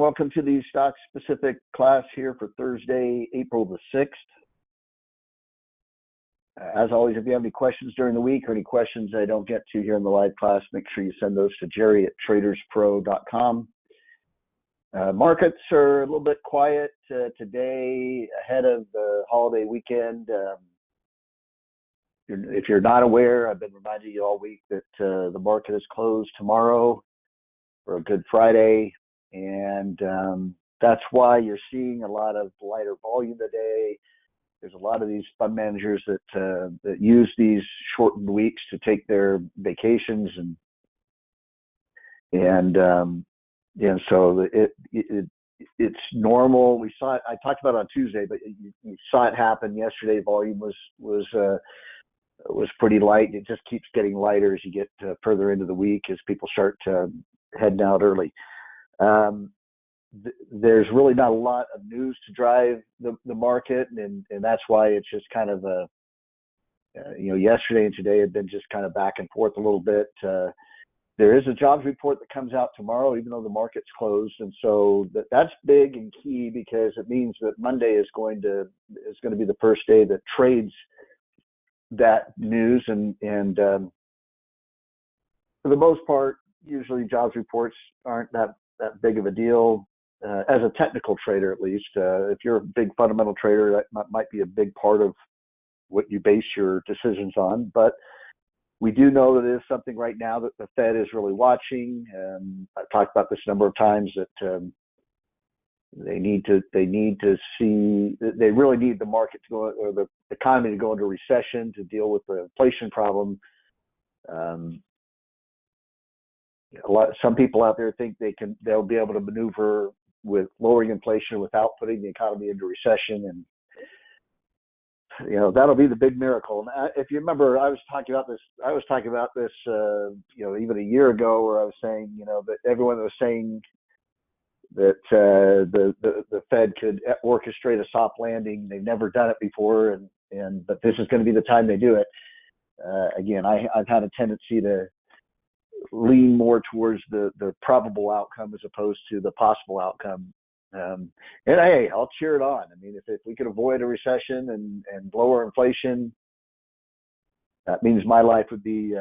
welcome to the stock specific class here for Thursday, April the 6th. As always, if you have any questions during the week or any questions I don't get to here in the live class, make sure you send those to Jerry at TradersPro.com. Markets are a little bit quiet today ahead of the holiday weekend. If you're not aware, I've been reminding you all week that the market is closed tomorrow for a Good Friday, and that's why you're seeing a lot of lighter volume today. There's a lot of these fund managers that use these shortened weeks to take their vacations, and so it's normal. We saw it. I talked about it on Tuesday, but you saw it happen yesterday. Volume was pretty light. It just keeps getting lighter as you get further into the week, as people start heading out early. There's really not a lot of news to drive the market, and that's why it's just kind of yesterday and today have been just kind of back and forth a little bit. There is a jobs report that comes out tomorrow, even though the market's closed, and so that's big and key, because it means that Monday is going to be the first day that trades that news, and for the most part, usually jobs reports aren't that big of a deal. As a technical trader, at least, if you're a big fundamental trader, that might be a big part of what you base your decisions on. But we do know that it is something right now that the Fed is really watching. I've talked about this a number of times, that they really need the market to go, or the economy to go into recession to deal with the inflation problem. Some people out there think they'll be able to maneuver with lowering inflation without putting the economy into recession, and that'll be the big miracle. And if you remember, I was talking about this even a year ago, where I was saying that everyone was saying that the Fed could orchestrate a soft landing. They've never done it before, but this is going to be the time they do it. Again, I've had a tendency to lean more towards the probable outcome as opposed to the possible outcome. And hey, I'll cheer it on. I mean, if we could avoid a recession and lower inflation, that means my life would be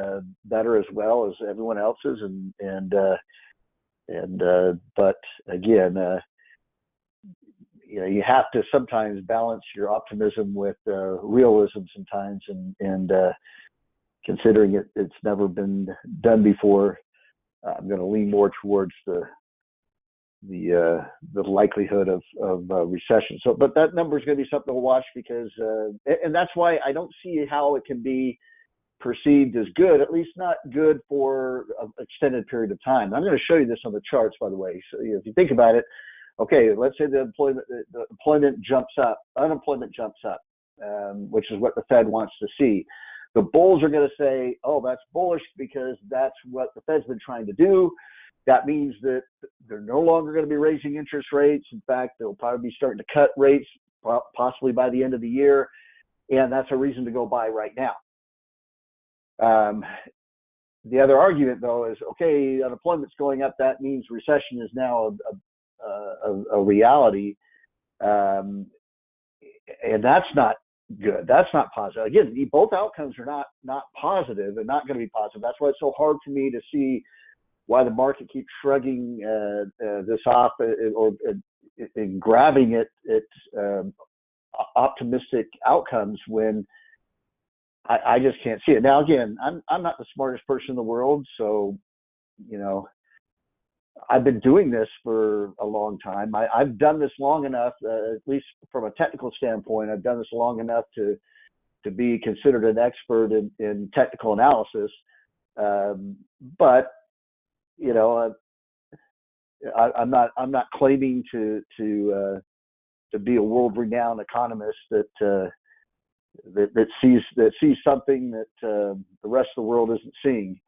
better as well as everyone else's. But again, you have to sometimes balance your optimism with realism sometimes, and considering it's never been done before, I'm going to lean more towards the likelihood of recession. So, but that number is going to be something to watch, because, and that's why I don't see how it can be perceived as good, at least not good for an extended period of time. I'm going to show you this on the charts, by the way. So if you think about it, okay, let's say the employment jumps up, unemployment jumps up, which is what the Fed wants to see. The bulls are going to say, oh, that's bullish, because that's what the Fed's been trying to do. That means that they're no longer going to be raising interest rates. In fact, they'll probably be starting to cut rates possibly by the end of the year. And that's a reason to go buy right now. The other argument, though, is, okay, unemployment's going up. That means recession is now a reality. And that's not good. That's not positive. Again, both outcomes are not positive and not going to be positive. That's why it's so hard for me to see why the market keeps shrugging this off or grabbing at optimistic outcomes when I just can't see it. Now, again, I'm not the smartest person in the world, so I've been doing this for a long time. I've done this long enough, at least from a technical standpoint. I've done this long enough to be considered an expert in technical analysis. But I'm not claiming to be a world-renowned economist that sees something that the rest of the world isn't seeing.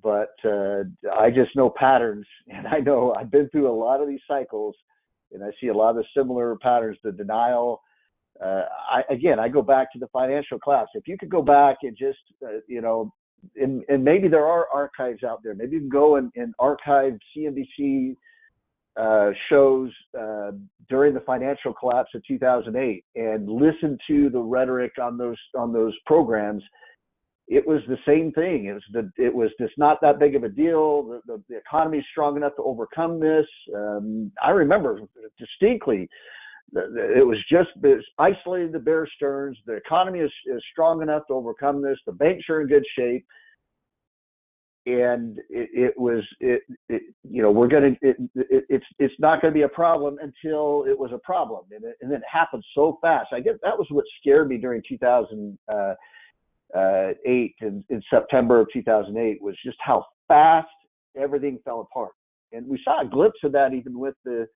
But I just know patterns, and I know I've been through a lot of these cycles, and I see a lot of similar patterns. The denial. I go back to the financial collapse. If you could go back and just, and maybe there are archives out there. Maybe you can go and archive CNBC shows during the financial collapse of 2008 and listen to the rhetoric on those programs, it was the same thing. It was just not that big of a deal. The economy is strong enough to overcome this. I remember distinctly. It was just isolated the Bear Stearns. The economy is strong enough to overcome this. The banks are in good shape, and it's not going to be a problem until it was a problem, and then it happened so fast. I guess that was what scared me during 2008 and in September of 2008 was just how fast everything fell apart, and we saw a glimpse of that even with the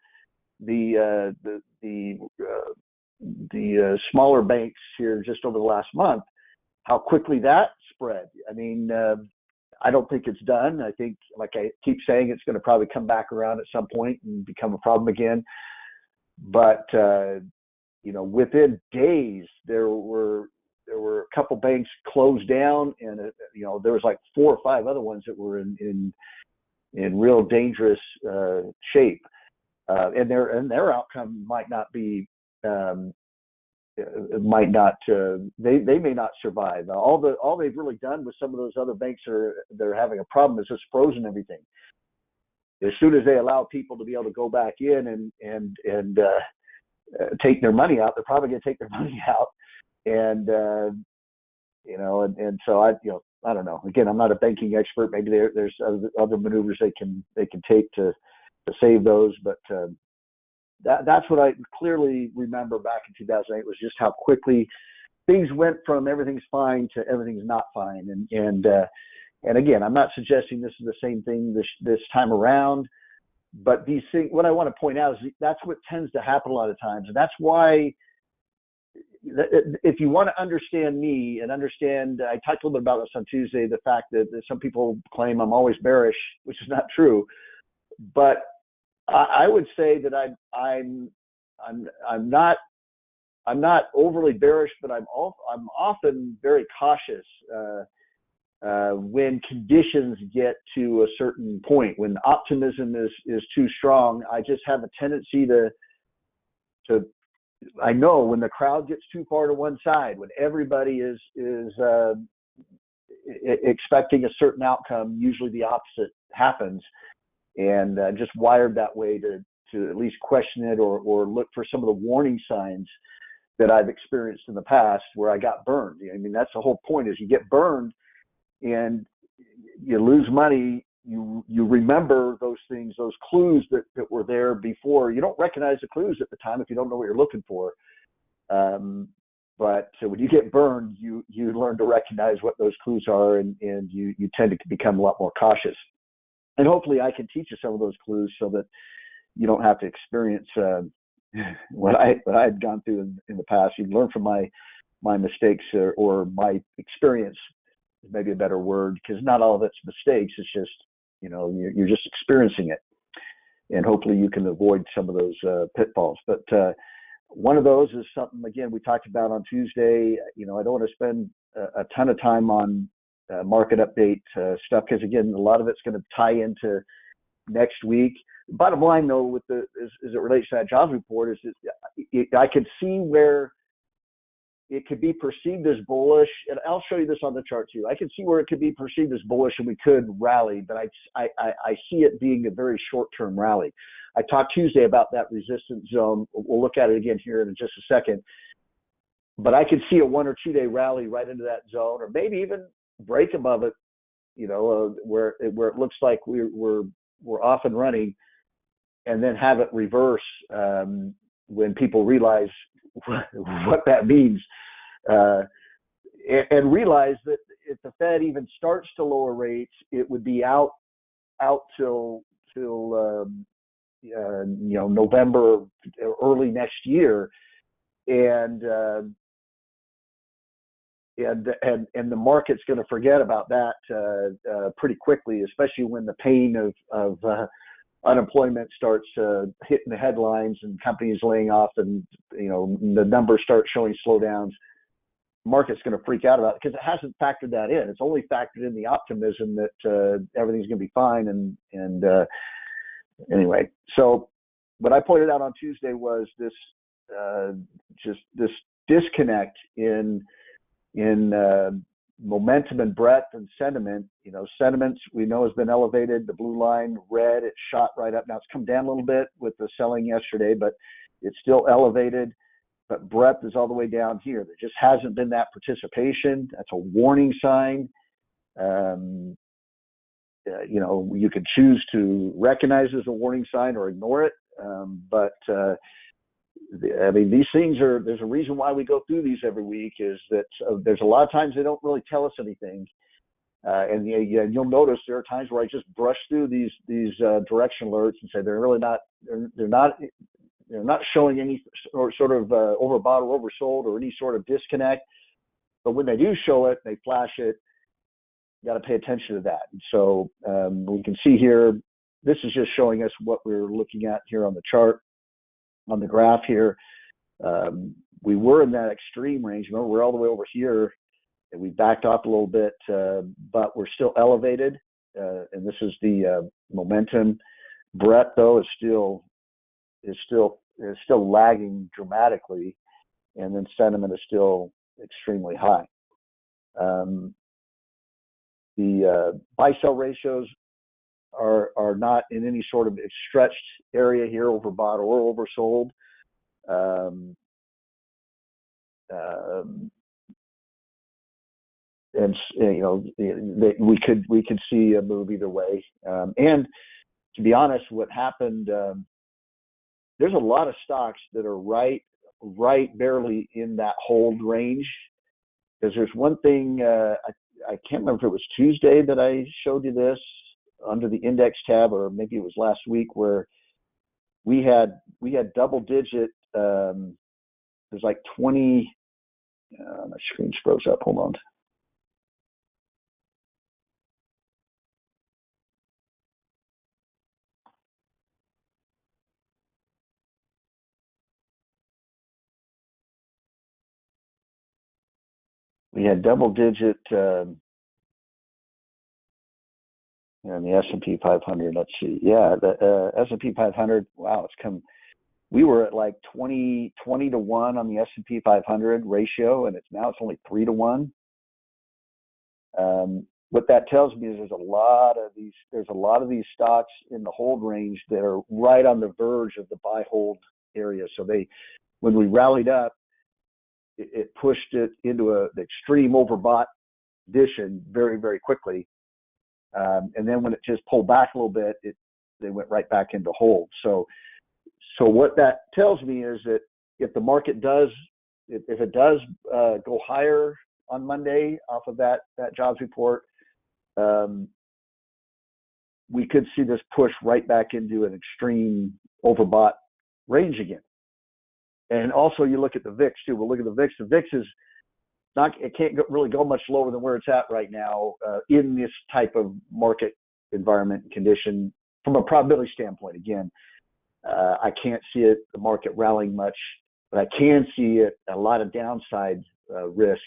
smaller banks here just over the last month, how quickly that spread. I mean, I don't think it's done. I think, like I keep saying, it's going to probably come back around at some point and become a problem again. But within days, there were a couple banks closed down, and there was like 4 or 5 other ones that were in real dangerous shape. And their outcome might not be, they may not survive. All they've really done with some of those other banks they're having a problem is just frozen everything. As soon as they allow people to be able to go back in and take their money out, they're probably going to take their money out. And so I don't know. Again, I'm not a banking expert. Maybe there's other maneuvers they can take to save those, but that's what I clearly remember back in 2008 was just how quickly things went from everything's fine to everything's not fine. And again, I'm not suggesting this is the same thing this time around, but these things. What I want to point out is that's what tends to happen a lot of times, and that's why. If you want to understand me and understand, I talked a little bit about this on Tuesday, the fact that some people claim I'm always bearish, which is not true. But I would say that I'm not overly bearish, but I'm often very cautious when conditions get to a certain point. When optimism is too strong, I just have a tendency to I know when the crowd gets too far to one side, when everybody is expecting a certain outcome, usually the opposite happens. And I'm just wired that way to at least question it or look for some of the warning signs that I've experienced in the past where I got burned. I mean, that's the whole point, is you get burned and you lose money. You remember those things, those clues that were there before. You don't recognize the clues at the time if you don't know what you're looking for. But when you get burned, you learn to recognize what those clues are, and you tend to become a lot more cautious. And hopefully I can teach you some of those clues so that you don't have to experience what I had gone through in the past. You learn from my mistakes or my experience, is maybe a better word, because not all of it's mistakes. It's just, you're just experiencing it, and hopefully you can avoid some of those pitfalls. But one of those is something, again, we talked about on Tuesday. I don't want to spend a ton of time on market update stuff, because again, a lot of it's going to tie into next week. Bottom line, though, as it relates to that jobs report, is I could see where it could be perceived as bullish, and I'll show you this on the chart too. I can see where it could be perceived as bullish and we could rally, but I see it being a very short-term rally. I talked Tuesday about that resistance zone. We'll look at it again here in just a second, but I could see a 1 or 2 day rally right into that zone, or maybe even break above it, where it looks like we're off and running, and then have it reverse when people realize what that means, and realize that if the Fed even starts to lower rates, it would be out till November, early next year, and the market's going to forget about that pretty quickly, especially when the pain of unemployment starts hitting the headlines and companies laying off, and the numbers start showing slowdowns. Market's going to freak out about it because it hasn't factored that in. It's only factored in the optimism that everything's going to be fine, and Anyway, so what I pointed out on Tuesday was this just this disconnect in momentum and breadth and sentiment. Sentiments we know has been elevated. The blue line, red, it shot right up. Now it's come down a little bit with the selling yesterday, but it's still elevated. But breadth is all the way down here. There just hasn't been that participation. That's a warning sign. You could choose to recognize as a warning sign or ignore it. These things there's a reason why we go through these every week, is that there's a lot of times they don't really tell us anything. And you'll notice there are times where I just brush through these direction alerts and say they're really not, they're not showing any sort of overbought or oversold or any sort of disconnect. But when they do show it, they flash it. You got to pay attention to that. And so we can see here, this is just showing us what we're looking at here on the chart, on the graph here. We were in that extreme range. Remember, we're all the way over here, and we backed off a little bit, but we're still elevated. And this is the momentum. Breadth, though, is still lagging dramatically, and then sentiment is still extremely high. The buy-sell ratios are not in any sort of stretched area here, overbought or oversold. We could see a move either way. And to be honest, what happened? There's a lot of stocks that are right barely in that hold range. Because there's one thing, I can't remember if it was Tuesday that I showed you this under the index tab, or maybe it was last week, where we had double digit. There's like 20. My screen froze up. Hold on. We had double digit in the S&P 500. Let's see. Yeah, the S&P 500. Wow, it's come. We were at like 20 to 1 on the S&P 500 ratio, and it's only 3 to 1. What that tells me is there's a lot of these stocks in the hold range that are right on the verge of the buy hold area. So when we rallied up, it pushed it into an extreme overbought condition very, very quickly. And then when it just pulled back a little bit, they went right back into hold. So what that tells me is that if the market does go higher on Monday off of that jobs report, we could see this push right back into an extreme overbought range again. And also, you look at the VIX too. We'll look at the VIX. The VIX is not. It can't really go much lower than where it's at right now in this type of market environment and condition. From a probability standpoint, again, I can't see the market rallying much, but I can see a lot of downside risk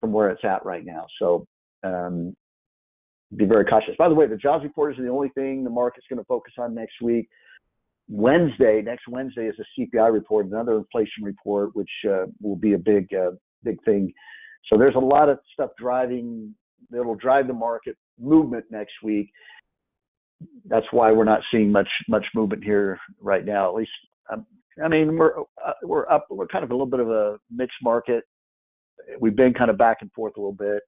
from where it's at right now. So be very cautious. By the way, the jobs report is the only thing the market's going to focus on next week. Next Wednesday is a CPI report, another inflation report, which will be a big thing. So there's a lot of stuff that'll drive the market movement next week. That's why we're not seeing much movement here right now. At least, we're up. We're kind of a little bit of a mixed market. We've been kind of back and forth a little bit.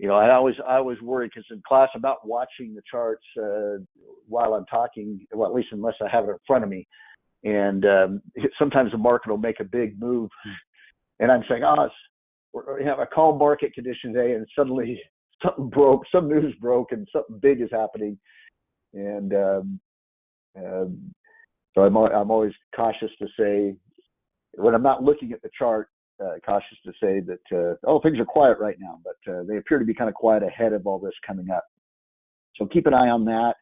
I always worry, because in class I'm not watching the charts while I'm talking, well, at least unless I have it in front of me. And sometimes the market will make a big move, and I'm saying, we have a calm market condition today, and suddenly something broke, some news broke, and something big is happening. And so I'm always cautious to say, when I'm not looking at the chart, cautious to say that things are quiet right now, but they appear to be kind of quiet ahead of all this coming up. So keep an eye on that.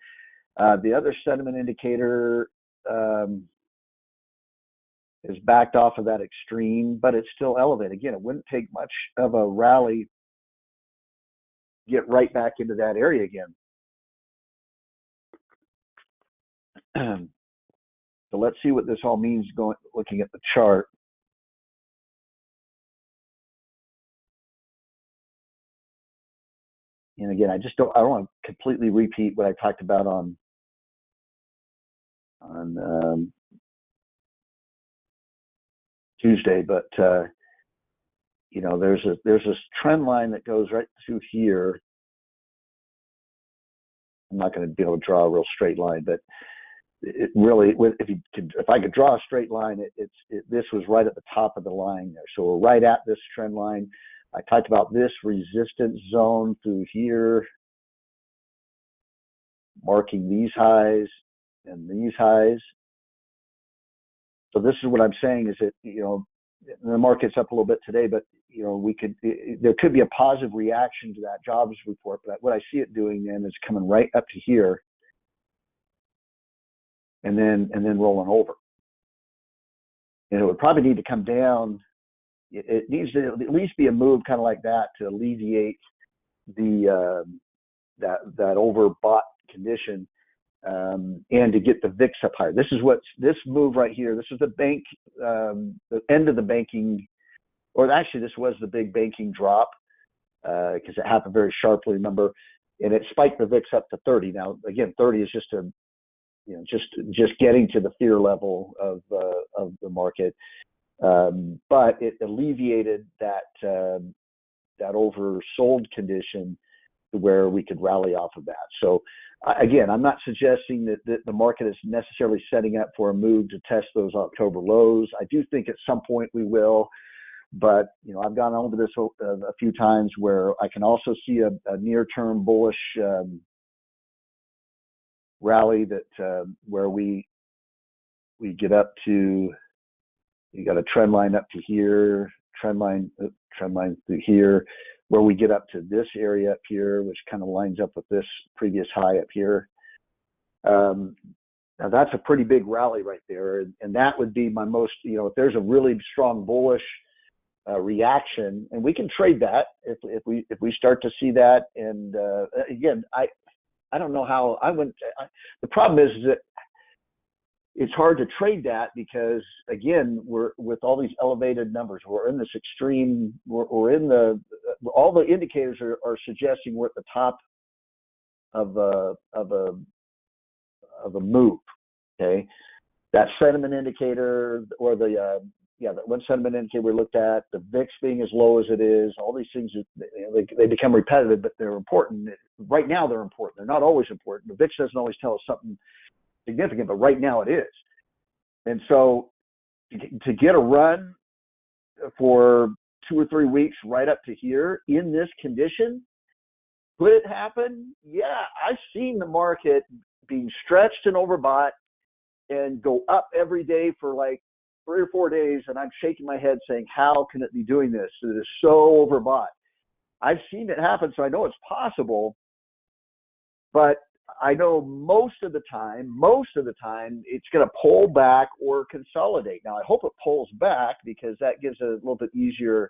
The other sentiment indicator is backed off of that extreme, but it's still elevated. Again, it wouldn't take much of a rally to get right back into that area again. So let's see what this all means looking at the chart. And again, I don't want to completely repeat what I talked about on Tuesday, but there's this trend line that goes right through here. I'm not going to be able to draw a real straight line, but it really, if I could draw a straight line, this was right at the top of the line there. So we're right at this trend line. I talked about this resistance zone through here, marking these highs and these highs. So this is what I'm saying is that, the market's up a little bit today, but there could be a positive reaction to that jobs report. But what I see it doing then is coming right up to here, and then rolling over. And it would probably need to come down. It needs to at least be a move kind of like that to alleviate the that overbought condition, and to get the VIX up higher. This move right here. This is the end of the banking, or actually this was the big banking drop, because it happened very sharply. Remember, and it spiked the VIX up to 30. Now again, 30 is just just getting to the fear level of the market, but it alleviated that oversold condition to where we could rally off of that. So again, I'm not suggesting that the market is necessarily setting up for a move to test those October lows. I do think at some point we will, but I've gone over this a few times where I can also see a near-term bullish rally that where we get up to, you got a trend line up to here, trend line through here, where we get up to this area up here, which kind of lines up with this previous high up here. Now that's a pretty big rally right there, and that would be my most, if there's a really strong bullish reaction, and we can trade that if we start to see that. And again, I don't know how the problem is that it's hard to trade that because, again, we're with all these elevated numbers. We're in this extreme. We're in all the indicators are suggesting we're at the top of a move. Okay, that sentiment indicator, or that one sentiment indicator we looked at, the VIX being as low as it is, all these things, they become repetitive, but they're important. Right now they're important. They're not always important. The VIX doesn't always tell us something significant, but right now it is. And so to get a run for 2 or 3 weeks right up to here in this condition, could it happen? Yeah, I've seen the market being stretched and overbought and go up every day for like 3 or 4 days, and I'm shaking my head saying, how can it be doing this? It is so overbought. I've seen it happen, so I know it's possible, but I know most of the time, it's going to pull back or consolidate. Now, I hope it pulls back because that gives a little bit easier.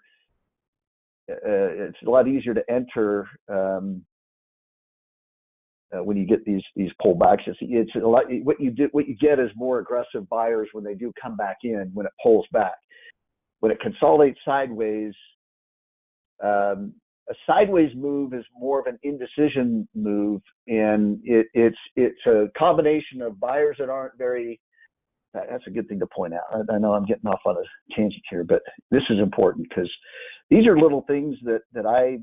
It's a lot easier to enter when you get these pullbacks. It's a lot. What you get is more aggressive buyers when they do come back in when it pulls back. When it consolidates sideways, a sideways move is more of an indecision move, and it's a combination of buyers that aren't very. That's a good thing to point out. I know I'm getting off on a tangent here, but this is important because these are little things that I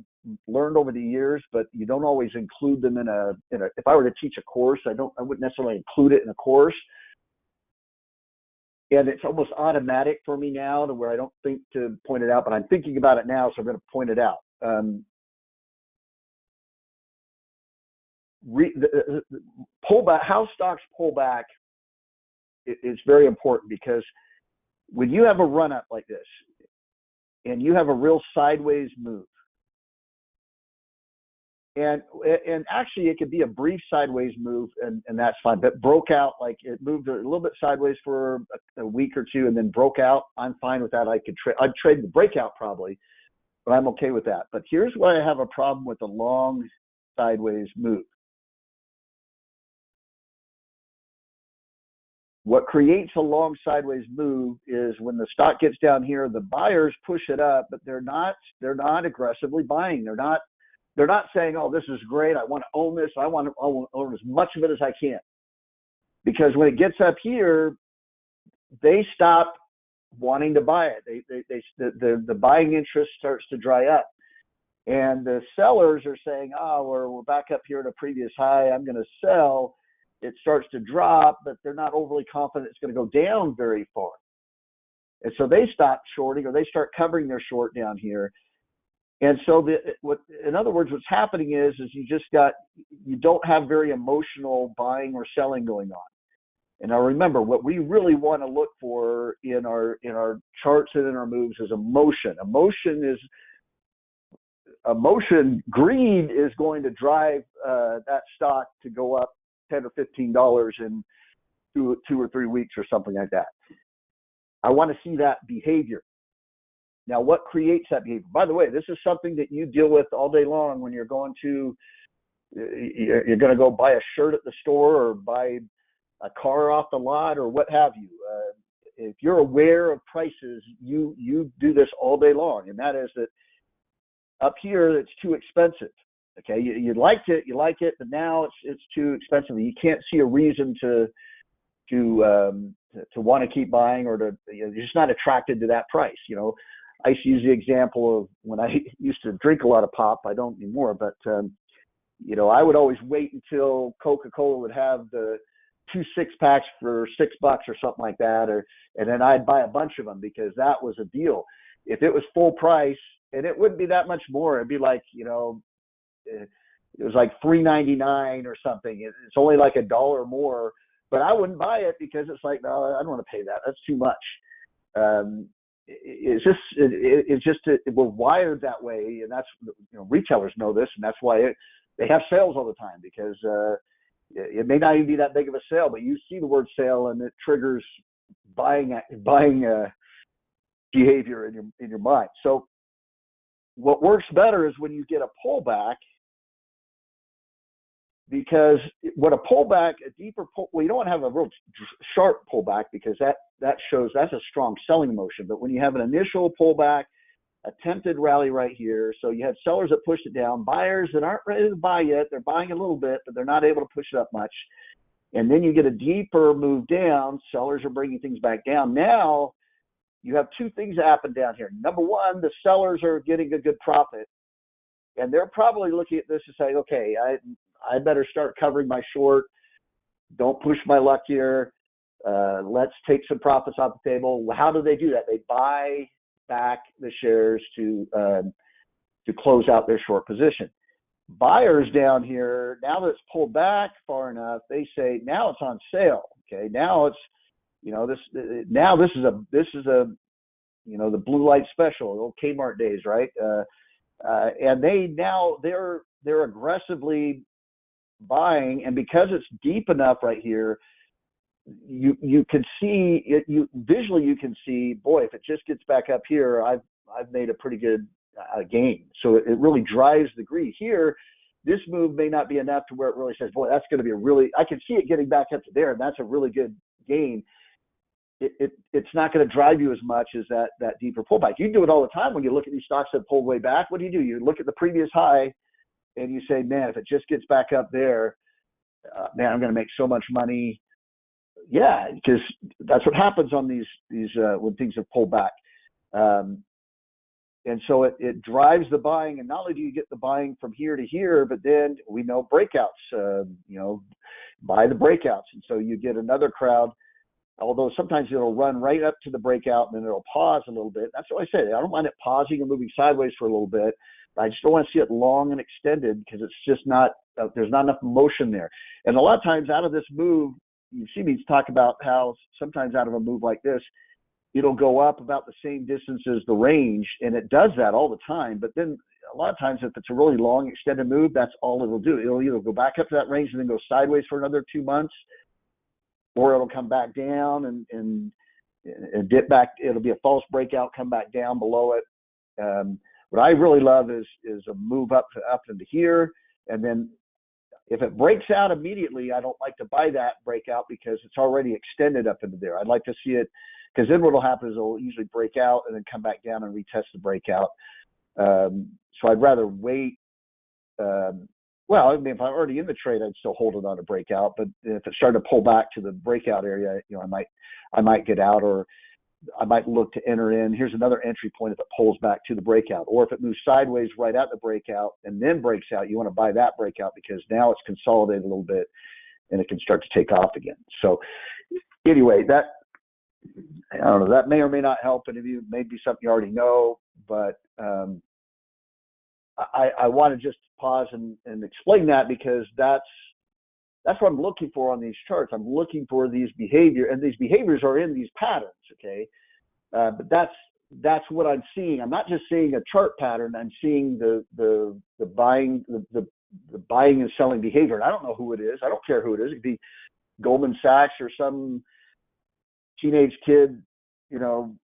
learned over the years, but you don't always include them in a. If I were to teach a course, I wouldn't necessarily include it in a course. And it's almost automatic for me now to where I don't think to point it out, but I'm thinking about it now, so I'm going to point it out. Pullback, how stocks pull back is very important, because when you have a run up like this and you have a real sideways move, and actually it could be a brief sideways move, and that's fine, but broke out, like it moved a little bit sideways for a week or two and then broke out, I'm fine with that. I'd trade the breakout probably, but I'm okay with that. But here's where I have a problem with a long sideways move. What creates a long sideways move is when the stock gets down here, the buyers push it up, but they're not aggressively buying. They're not saying, oh, this is great, I want to own this, I want to own as much of it as I can. Because when it gets up here, they stop wanting to buy it. The buying interest starts to dry up. And the sellers are saying, oh, we're back up here at a previous high, I'm going to sell. It starts to drop, but they're not overly confident it's going to go down very far. And so they stop shorting, or they start covering their short down here. And so in other words, what's happening is you don't have very emotional buying or selling going on. And now remember, what we really want to look for in our charts and in our moves is emotion. Greed is going to drive that stock to go up $10 or $15 in two or 3 weeks or something like that. I want to see that behavior. Now, what creates that behavior? By the way, this is something that you deal with all day long when you're going to go buy a shirt at the store or buy a car off the lot or what have you. If you're aware of prices, you do this all day long, and that is that up here it's too expensive. Okay, you liked it, but now it's too expensive. You can't see a reason to want to keep buying, or you're just not attracted to that price. I used to use the example of when I used to drink a lot of pop. I don't anymore, but I would always wait until Coca-Cola would have the 2 6-packs for $6 or something like that, and then I'd buy a bunch of them because that was a deal. If it was full price, and it wouldn't be that much more, it'd be like it was like $3.99 or something. It's only like $1 more, but I wouldn't buy it because it's like, no, I don't want to pay that. That's too much. We're wired that way, and that's retailers know this, and that's why they have sales all the time, because it may not even be that big of a sale, but you see the word sale and it triggers buying behavior in your mind. So what works better is when you get a pullback, because what a pullback, you don't want to have a real sharp pullback, because that shows that's a strong selling motion. But when you have an initial pullback, attempted rally right here, so you have sellers that pushed it down, buyers that aren't ready to buy yet, they're buying a little bit, but they're not able to push it up much. And then you get a deeper move down, sellers are bringing things back down. Now you have two things that happen down here. Number one, the sellers are getting a good profit, and they're probably looking at this and saying, okay, I better start covering my short. Don't push my luck here. Let's take some profits off the table. How do they do that? They buy back the shares to close out their short position. Buyers down here, now that it's pulled back far enough, they say now it's on sale. Okay, now it's this is a the blue light special, the old Kmart days, right? And they're aggressively buying, and because it's deep enough right here, you can see it. Visually you can see, boy, if it just gets back up here, I've made a pretty good gain. So it really drives the greed here. This move may not be enough to where it really says, boy, that's going to be I can see it getting back up to there, and that's a really good gain. It's not going to drive you as much as that deeper pullback. You do it all the time when you look at these stocks that pull way back. What do? You look at the previous high and you say, man, if it just gets back up there, man, I'm going to make so much money. Yeah, because that's what happens on these when things have pulled back. And so it drives the buying, and not only do you get the buying from here to here, but then we know breakouts, buy the breakouts. And so you get another crowd, although sometimes it'll run right up to the breakout and then it'll pause a little bit. That's what I say. I don't mind it pausing and moving sideways for a little bit, but I just don't want to see it long and extended, because it's just not, there's not enough motion there. And a lot of times out of this move, you see me talk about how sometimes out of a move like this, it'll go up about the same distance as the range, and it does that all the time. But then a lot of times, if it's a really long extended move, that's all it'll do. It'll either go back up to that range and then go sideways for another 2 months, or it'll come back down and dip back. It'll be a false breakout, come back down below it. What I really love is a move up into here, and then If it breaks out immediately, I don't like to buy that breakout because it's already extended up into there. I'd like to see it, because then what will happen is it'll usually break out and then come back down and retest the breakout. So I'd rather wait. Well, I mean, if I'm already in the trade, I'd still hold it on a breakout. But if it started to pull back to the breakout area, I might get out, or I might look to enter in. Here's another entry point if it pulls back to the breakout, or if it moves sideways right at the breakout and then breaks out, you want to buy that breakout because now it's consolidated a little bit and it can start to take off again. So anyway, that, I don't know, that may or may not help any of you. It may be something you already know, but I want to just pause and explain that, because that's what I'm looking for on these charts. I'm looking for these behavior, and these behaviors are in these patterns, okay? But that's what I'm seeing. I'm not just seeing a chart pattern. I'm seeing the buying the buying and selling behavior. And I don't know who it is. I don't care who it is. It could be Goldman Sachs or some teenage kid, on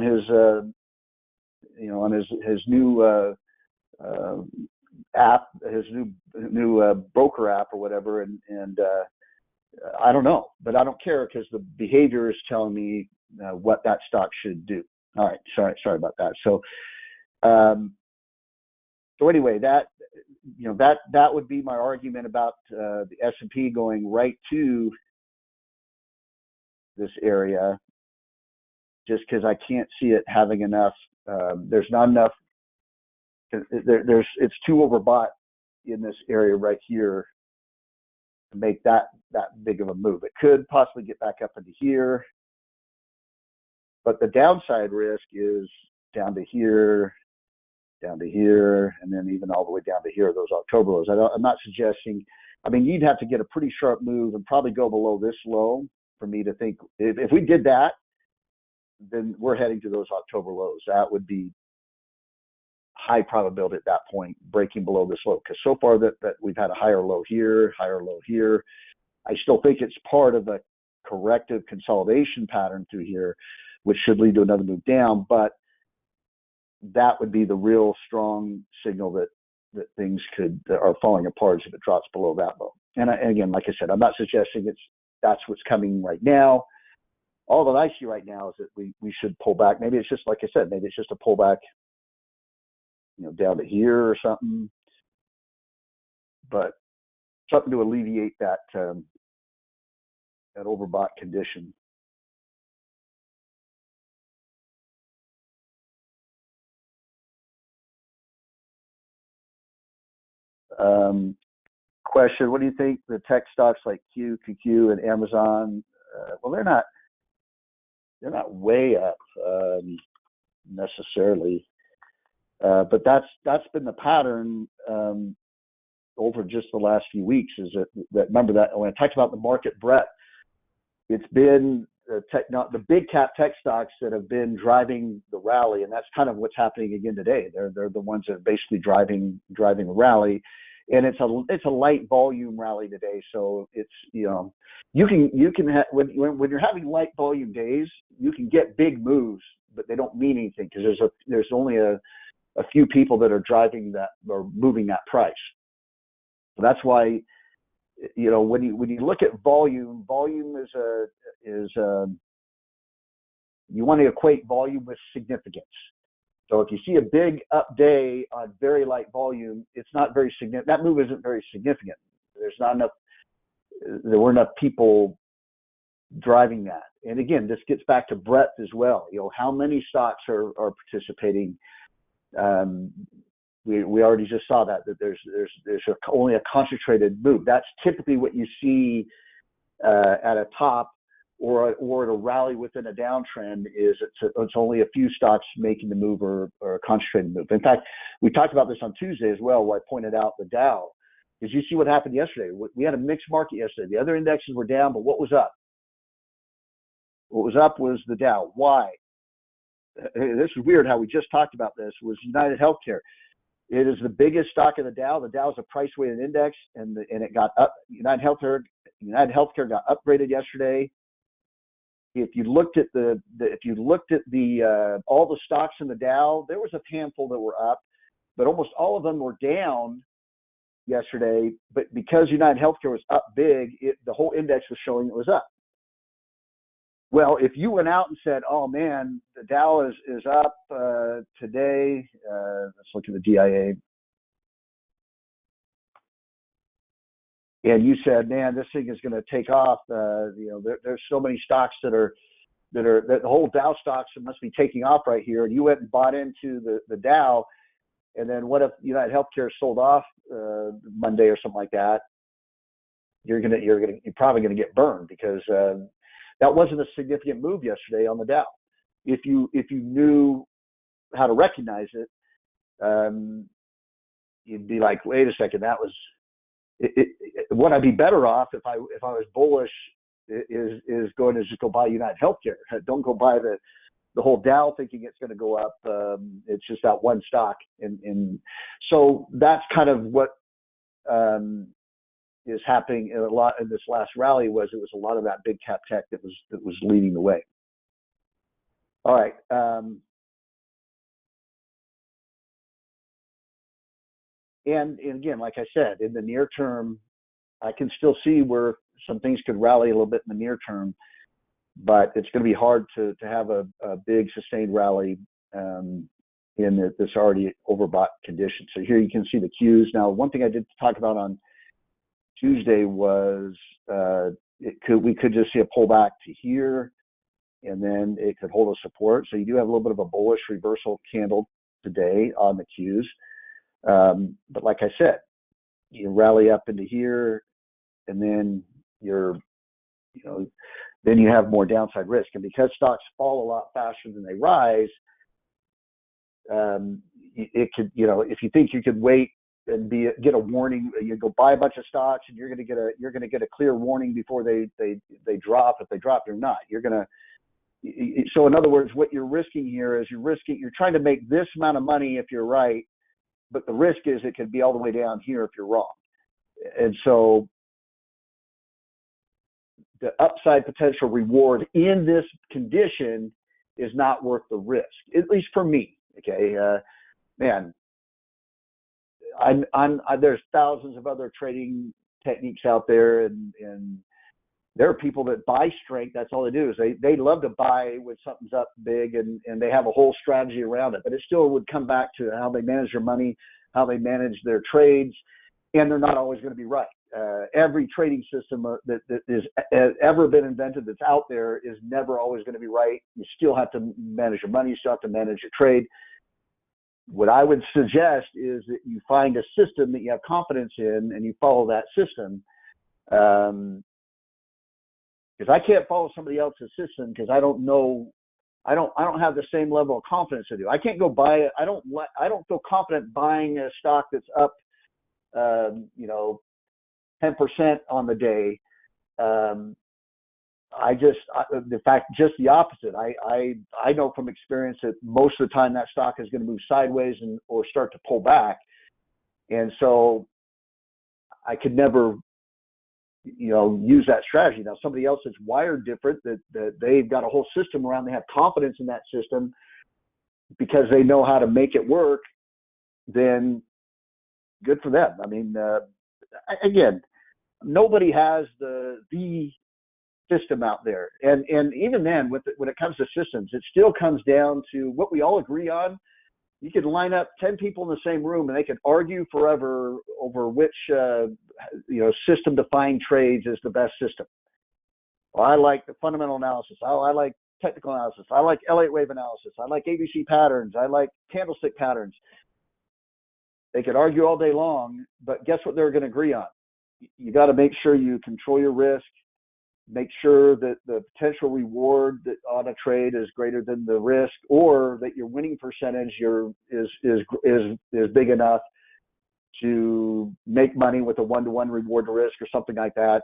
his his new app, his new broker app or whatever, and I don't know, but I don't care, because the behavior is telling me what that stock should do. All right, sorry about that. So anyway, that would be my argument about the S&P going right to this area, just because I can't see it having enough. There's not enough. It's too overbought in this area right here to make that big of a move. It could possibly get back up into here, but the downside risk is down to here, and then even all the way down to here, those October lows. I'm not suggesting, I mean, you'd have to get a pretty sharp move and probably go below this low for me to think, if we did that, then we're heading to those October lows. That would be high probability at that point, breaking below this low, because so far that we've had a higher low here. I still think it's part of a corrective consolidation pattern through here, which should lead to another move down, but that would be the real strong signal that things are falling apart if it drops below that low. And again, like I said, I'm not suggesting that's what's coming right now. All that I see right now is that we should pull back. Maybe it's just, like I said, maybe it's just a pullback, down to here or something, but something to alleviate that overbought condition. Question: what do you think the tech stocks like QQQ and Amazon? Well, they're not way up necessarily. But that's been the pattern over just the last few weeks. Is that remember that when I talked about the market breadth, it's been the big cap tech stocks that have been driving the rally, and that's kind of what's happening again today. They're the ones that are basically driving the rally, and it's a light volume rally today. So it's you can when you're having light volume days, you can get big moves, but they don't mean anything, because there's only a few people that are driving that or moving that price. So that's why, when you look at volume is you want to equate volume with significance. So if you see a big up day on very light volume, it's not very significant. That move isn't very significant. There weren't enough people driving that. And again, this gets back to breadth as well. How many stocks are participating? We already just saw that there's only a concentrated move. That's typically what you see at a top or at a rally within a downtrend. Is it's only a few stocks making the move or a concentrated move. In fact, we talked about this on Tuesday as well, where I pointed out the Dow. Did you see what happened yesterday? We had a mixed market yesterday. The other indexes were down, but what was up? What was up was the Dow. Why? This is weird how we just talked about this, was United Healthcare. It is the biggest stock in the Dow. The Dow is a price weighted index, and it got up. United Healthcare got upgraded yesterday. If you looked at all the stocks in the Dow, there was a handful that were up, but almost all of them were down yesterday, but because United Healthcare was up big, the whole index was showing it was up. Well, if you went out and said, "Oh man, the Dow is up today," let's look at the DIA, and you said, "Man, this thing is going to take off." There's so many stocks that the whole Dow stocks must be taking off right here, and you went and bought into the Dow, and then what if United Healthcare sold off Monday or something like that? You're probably gonna get burned because that wasn't a significant move yesterday on the Dow. If you knew how to recognize it, you'd be like, wait a second, that was would I be better off if I was bullish? Is going to just go buy United Healthcare. Don't go buy the whole Dow thinking it's going to go up. It's just that one stock, and so that's kind of what is happening a lot in this last rally. It was a lot of that big cap tech that was leading the way. All right. And again, like I said, in the near term, I can still see where some things could rally a little bit in the near term, but it's going to be hard to have a big sustained rally in this already overbought condition. So here you can see the Qs. Now, one thing I did talk about on Tuesday was we could just see a pullback to here, and then it could hold a support. So you do have a little bit of a bullish reversal candle today on the Qs. But like I said, you rally up into here, and then then you have more downside risk. And because stocks fall a lot faster than they rise, it could, if you think you could wait and get a warning, you go buy a bunch of stocks, and you're going to get a clear warning before they drop. If they drop, they're not. So in other words, what you're risking here is you're trying to make this amount of money if you're right, but the risk is it could be all the way down here if you're wrong. And so the upside potential reward in this condition is not worth the risk, at least for me. Okay, man, there's thousands of other trading techniques out there, and there are people that buy strength. That's all they do is they love to buy when something's up big, and they have a whole strategy around it. But it still would come back to how they manage their money, how they manage their trades, and they're not always going to be right. Every trading system that has ever been invented that's out there is never always going to be right. You still have to manage your money. You still have to manage your trade. What I would suggest is that you find a system that you have confidence in, and you follow that system. Because I can't follow somebody else's system because I don't know. I don't have the same level of confidence I do. I can't go buy it. I don't feel confident buying a stock that's up 10% on the day. In fact, just the opposite. I know from experience that most of the time that stock is going to move sideways or start to pull back, and so I could never, use that strategy. Now, somebody else that's wired different, that they've got a whole system around. They have confidence in that system because they know how to make it work. Then good for them. I mean, again, nobody has the system out there, and even then, when it comes to systems, it still comes down to what we all agree on. You could line up 10 people in the same room, and they could argue forever over which system-defined trades is the best system. Well, I like the fundamental analysis. I like technical analysis. I like Elliott wave analysis. I like ABC patterns. I like candlestick patterns. They could argue all day long, but guess what they're going to agree on? You got to make sure you control your risk, make sure that the potential reward on a trade is greater than the risk, or that your winning percentage is big enough to make money with a 1-to-1 reward to risk or something like that.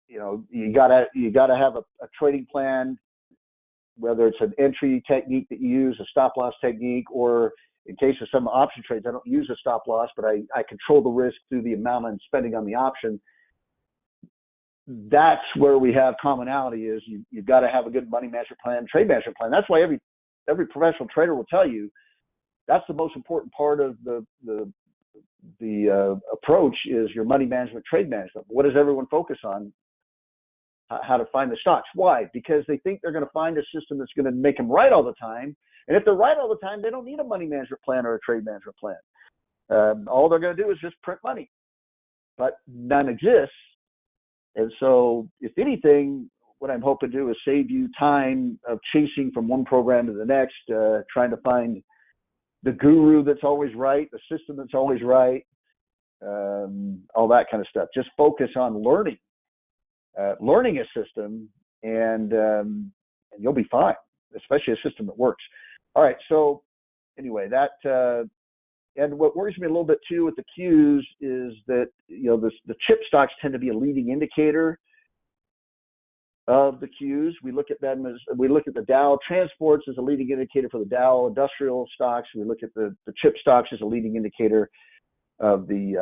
You gotta have a trading plan, whether it's an entry technique that you use, a stop loss technique, or in case of some option trades, I don't use a stop loss, but I control the risk through the amount I'm spending on the option. That's where we have commonality. Is you've got to have a good money management plan, trade management plan. That's why every professional trader will tell you that's the most important part of the approach is your money management, trade management. What does everyone focus on? How to find the stocks. Why? Because they think they're going to find a system that's going to make them right all the time. And if they're right all the time, they don't need a money management plan or a trade management plan. All they're going to do is just print money, but none exists. And so, if anything, what I'm hoping to do is save you time of chasing from one program to the next, trying to find the guru that's always right, the system that's always right, all that kind of stuff. Just focus on learning a system, and you'll be fine, especially a system that works. All right. So anyway, and what worries me a little bit too with the Qs is that, the chip stocks tend to be a leading indicator of the Qs. We look at the Dow transports as a leading indicator for the Dow industrial stocks. We look at the chip stocks as a leading indicator of the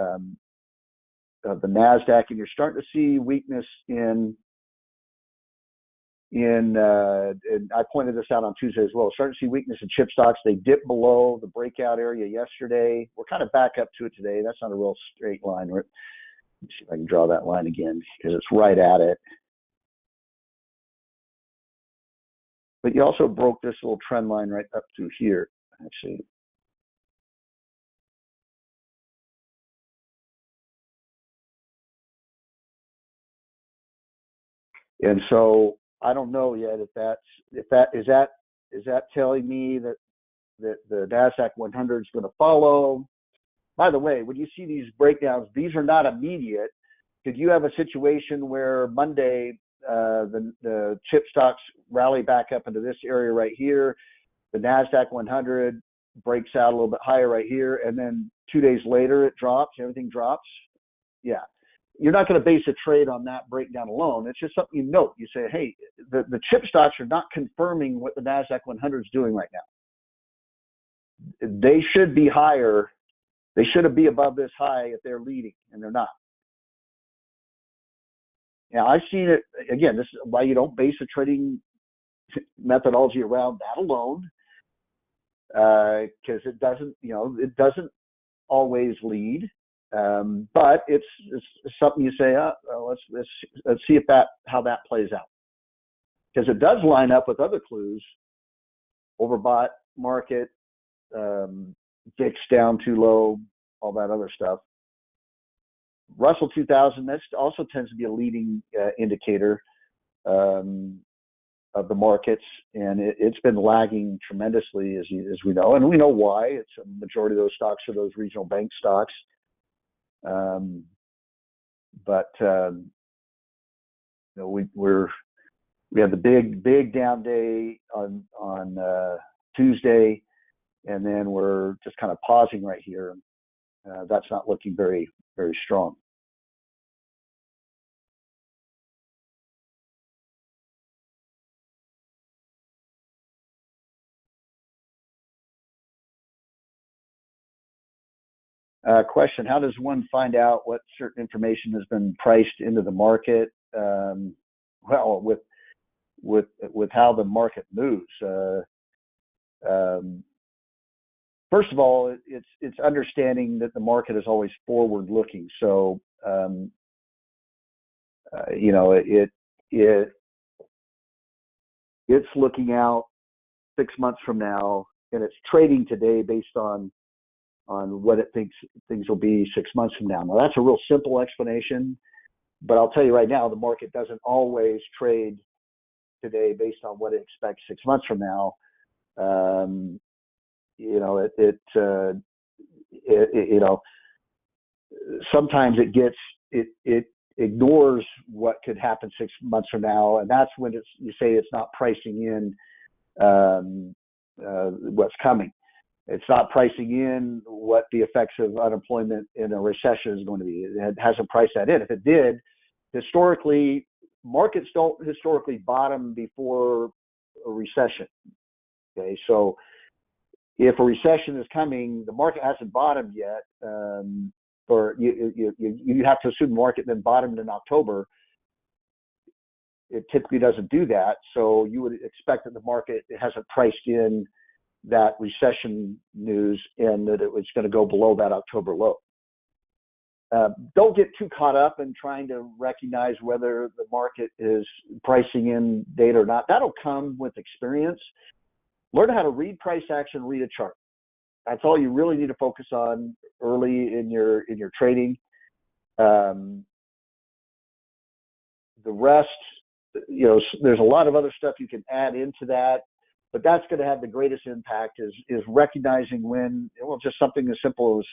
NASDAQ, and you're starting to see weakness in and I pointed this out on Tuesday as well. Starting to see weakness in chip stocks. They dipped below the breakout area yesterday. We're kind of back up to it today. That's not a real straight line. Let me see if I can draw that line again because it's right at it. But you also broke this little trend line right up to here, actually. And so I don't know yet if that is telling me that the NASDAQ 100 is going to follow. By the way, when you see these breakdowns, these are not immediate. Could you have a situation where Monday the chip stocks rally back up into this area right here, the NASDAQ 100 breaks out a little bit higher right here, and then 2 days later it drops, everything drops? Yeah. You're not going to base a trade on that breakdown alone. It's just something you note. You say, hey, the chip stocks are not confirming what the NASDAQ 100 is doing right now. They should be higher. They should be above this high if they're leading, and they're not. Now, I've seen it, again, this is why you don't base a trading methodology around that alone, because it doesn't always lead. But it's something you say, let's see how that plays out, because it does line up with other clues: overbought market, VIX down too low, all that other stuff. Russell 2000, that also tends to be a leading indicator of the markets, and it's been lagging tremendously as we know, and we know why. It's a majority of those stocks are those regional bank stocks. But we had the big down day on Tuesday, and then we're just kind of pausing right here. That's not looking very, very strong. Question: how does one find out what certain information has been priced into the market? Well, with how the market moves. First of all, it's understanding that the market is always forward looking. So it's looking out 6 months from now, and it's trading today based on what it thinks things will be 6 months from now. Now, that's a real simple explanation, but I'll tell you right now, the market doesn't always trade today based on what it expects 6 months from now. Sometimes it ignores what could happen 6 months from now, and that's when you say it's not pricing in what's coming. It's not pricing in what the effects of unemployment in a recession is going to be. It hasn't priced that in. If it did, historically, markets don't historically bottom before a recession. Okay, so if a recession is coming, the market hasn't bottomed yet, or you have to assume the market then bottomed in October. It typically doesn't do that, so you would expect that the market hasn't priced in that recession news and that it was going to go below that October low. Don't get too caught up in trying to recognize whether the market is pricing in data or not. That'll come with experience. Learn how to read price action, read a chart. That's all you really need to focus on early in your trading. The rest, there's a lot of other stuff you can add into that, but that's going to have the greatest impact is recognizing when, just something as simple as,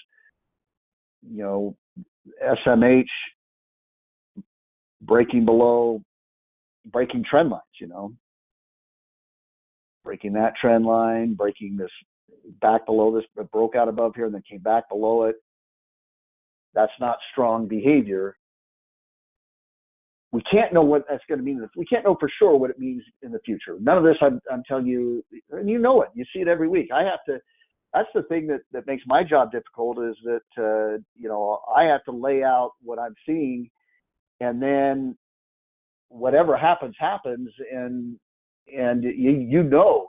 SMH breaking trend lines, breaking that trend line, breaking this back below this, but broke out above here and then came back below it. That's not strong behavior. We can't know what that's going to mean. We can't know for sure what it means in the future. None of this I'm telling you, and you know it. You see it every week. That's the thing that makes my job difficult is that, I have to lay out what I'm seeing, and then whatever happens. And you know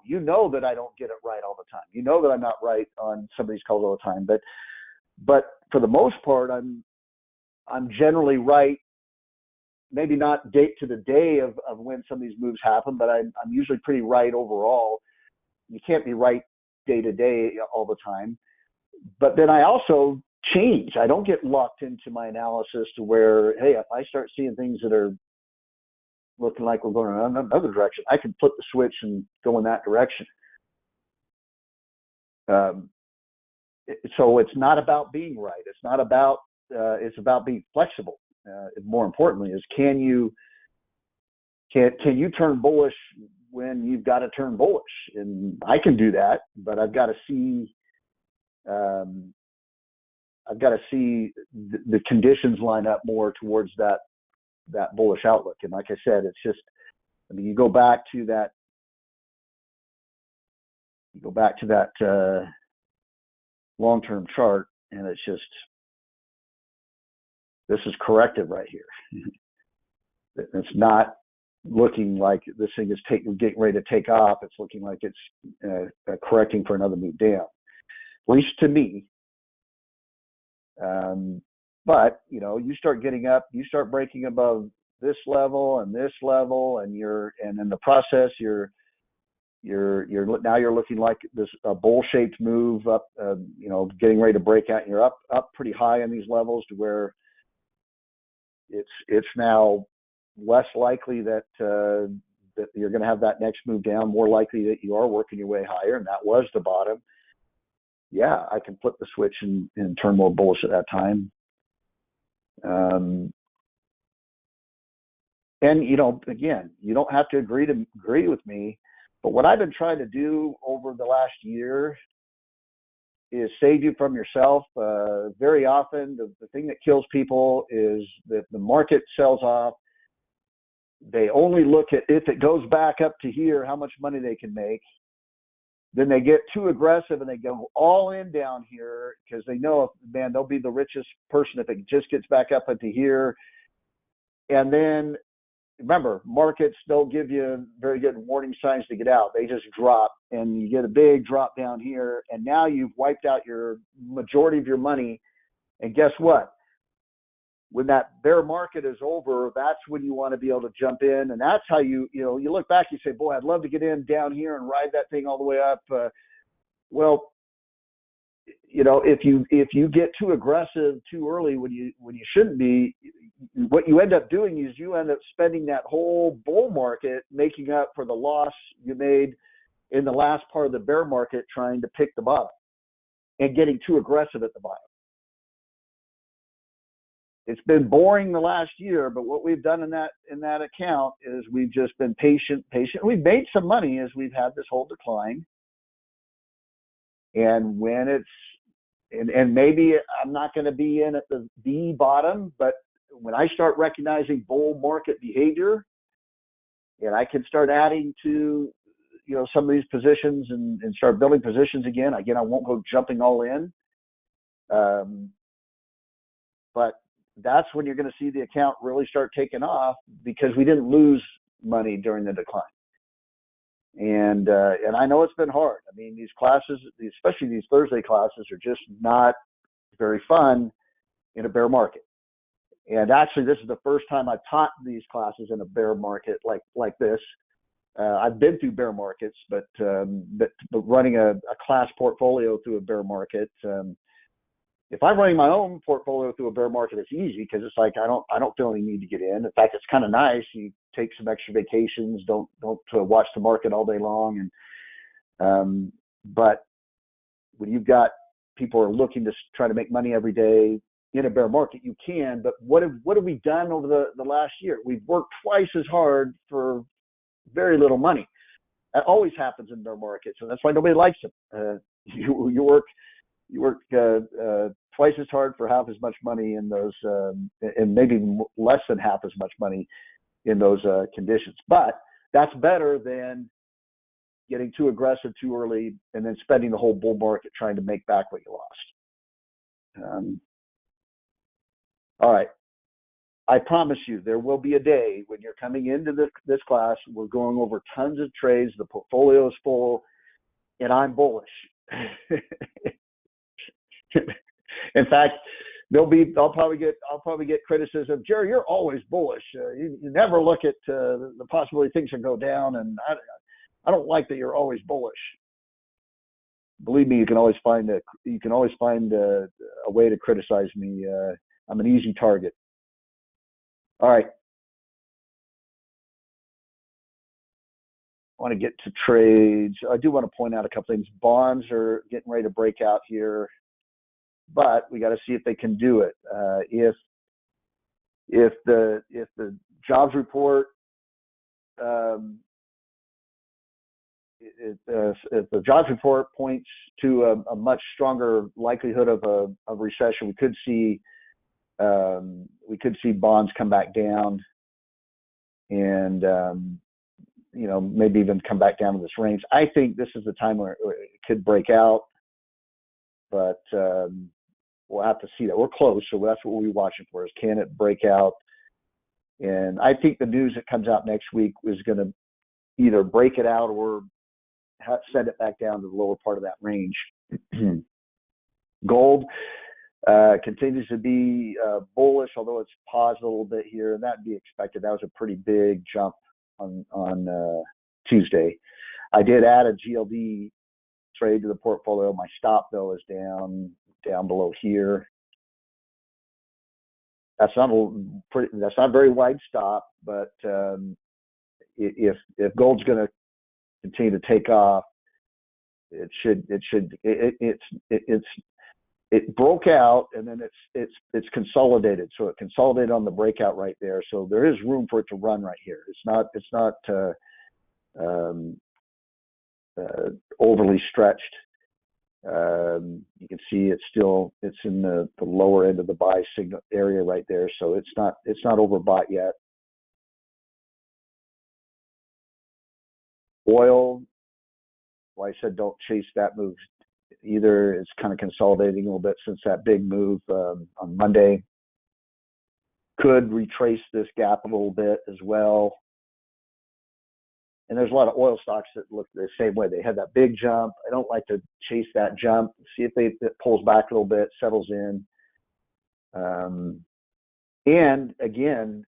that I don't get it right all the time. You know that I'm not right on some of these calls all the time, but for the most part, I'm generally right. Maybe not date to the day of when some of these moves happen, but I'm usually pretty right overall. You can't be right day to day all the time. But then I also change. I don't get locked into my analysis to where, hey, if I start seeing things that are looking like we're going in another direction, I can flip the switch and go in that direction. So it's not about being right. It's not about, it's about being flexible. More importantly is, can you turn bullish when you've got to turn bullish? And I can do that, but I've got to see, the conditions line up more towards that bullish outlook. And like I said, it's just, you go back to that long-term chart, and it's just, this is corrective right here. It's not looking like this thing is getting ready to take off. It's looking like it's correcting for another move down, at least to me. But you start getting up, you start breaking above this level, and in the process now you're looking like this bowl-shaped move up, getting ready to break out. And you're up pretty high on these levels to where it's now less likely that you're going to have that next move down, more likely that you are working your way higher, and that was the bottom. Yeah, I can flip the switch and turn more bullish at that time. And again, you don't have to agree with me, but what I've been trying to do over the last year is save you from yourself. Very often, the thing that kills people is that the market sells off. They only look at, if it goes back up to here, how much money they can make. Then they get too aggressive and they go all in down here because they know, man, they'll be the richest person if it just gets back up into here. And then remember, markets don't give you very good warning signs to get out. They just drop, and you get a big drop down here, and now you've wiped out your majority of your money. And guess what? When that bear market is over, that's when you want to be able to jump in. And that's how you look back, you say, boy, I'd love to get in down here and ride that thing all the way up. If you get too aggressive too early when you shouldn't be, what you end up doing is you end up spending that whole bull market making up for the loss you made in the last part of the bear market trying to pick the bottom and getting too aggressive at the bottom. It's been boring the last year, but what we've done in that account is we've just been patient. We've made some money as we've had this whole decline. And when and maybe I'm not going to be in at the bottom, but when I start recognizing bull market behavior, and I can start adding to some of these positions and start building positions again. Again, I won't go jumping all in, but that's when you're going to see the account really start taking off, because we didn't lose money during the decline. And I know it's been hard. I mean, these classes, especially these Thursday classes, are just not very fun in a bear market. And actually, this is the first time I've taught these classes in a bear market like this. I've been through bear markets, but running a class portfolio through a bear market, if I'm running my own portfolio through a bear market, it's easy because it's like I don't feel any need to get in. In fact, it's kind of nice. You take some extra vacations, don't watch the market all day long, and but when you've got people are looking to try to make money every day in a bear market, you can. But what have we done over the last year? We've worked twice as hard for very little money. That always happens in bear markets, and that's why nobody likes them. You work twice as hard for half as much money in those, and maybe less than half as much money in those conditions. But that's better than getting too aggressive too early and then spending the whole bull market trying to make back what you lost. All right. I promise you, there will be a day when you're coming into this class, we're going over tons of trades, the portfolio is full, and I'm bullish. In fact, I'll probably get criticism. Jerry, you're always bullish. You never look at the possibility things can go down, and I don't like that you're always bullish. Believe me, you can always find a way to criticize me. I'm an easy target. All right. I want to get to trades. I do want to point out a couple things. Bonds are getting ready to break out here, but we got to see if they can do it. If the jobs report if the jobs report points to a much stronger likelihood of a recession, we could see bonds come back down, and maybe even come back down to this range. I think this is the time where it could break out, but we'll have to see that. We're close, so that's what we'll be watching for, is can it break out? And I think the news that comes out next week is going to either break it out or send it back down to the lower part of that range. Gold continues to be bullish, although it's paused a little bit here, and that'd be expected. That was a pretty big jump on Tuesday. I did add a GLD trade to the portfolio. My stop though is down below here. That's not a very wide stop, but if gold's going to continue to take off, it broke out, and then it's consolidated. So it consolidated on the breakout right there. So there is room for it to run right here. It's not overly stretched. You can see it's in the lower end of the buy signal area right there. So it's not overbought yet. Oil, well, I said don't chase that move either. It's kind of consolidating a little bit since that big move on Monday. Could retrace this gap a little bit as well. And there's a lot of oil stocks that look the same way. They had that big jump. I don't like to chase that jump. See if it pulls back a little bit, settles in. And again,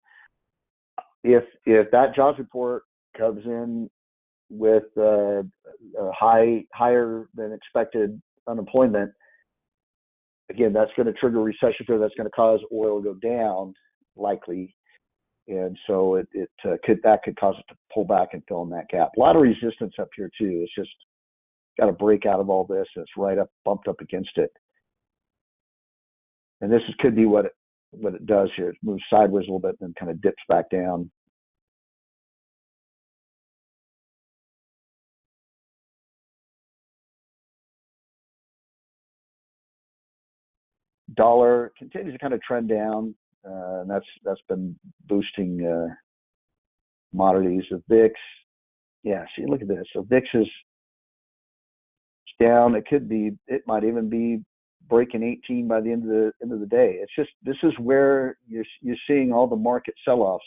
if that jobs report comes in with higher than expected unemployment, again, that's going to trigger a recession fear. That's going to cause oil to go down, likely. And so it could cause it to pull back and fill in that gap. A lot of resistance up here too. It's just got to break out of all this. It's right up, bumped up against it. And this could be what it does here. It moves sideways a little bit and then kind of dips back down. Dollar continues to kind of trend down, and that's been boosting commodities. The VIX, yeah, see, look at this. So VIX is down. It might even be breaking 18 by the end of the day. It's just, this is where you're seeing all the market sell-offs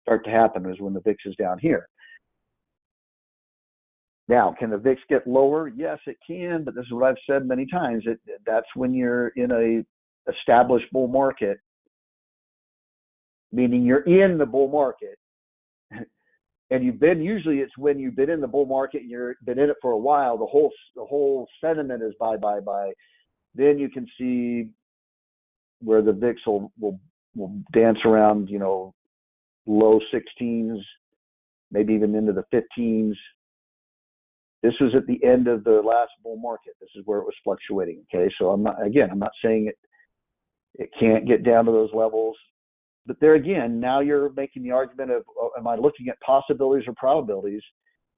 start to happen, is when the VIX is down here. Now, can the VIX get lower? Yes, it can, but this is what I've said many times. That's when you're in established bull market, meaning you're in the bull market, and usually it's when you've been in the bull market and you've been in it for a while, the whole sentiment is buy, buy, buy. Then you can see where the VIX will dance around, low 16s, maybe even into the 15s. This was at the end of the last bull market. This is where it was fluctuating. Okay, so I'm not saying it can't get down to those levels, but there again, now you're making the argument of, am I looking at possibilities or probabilities?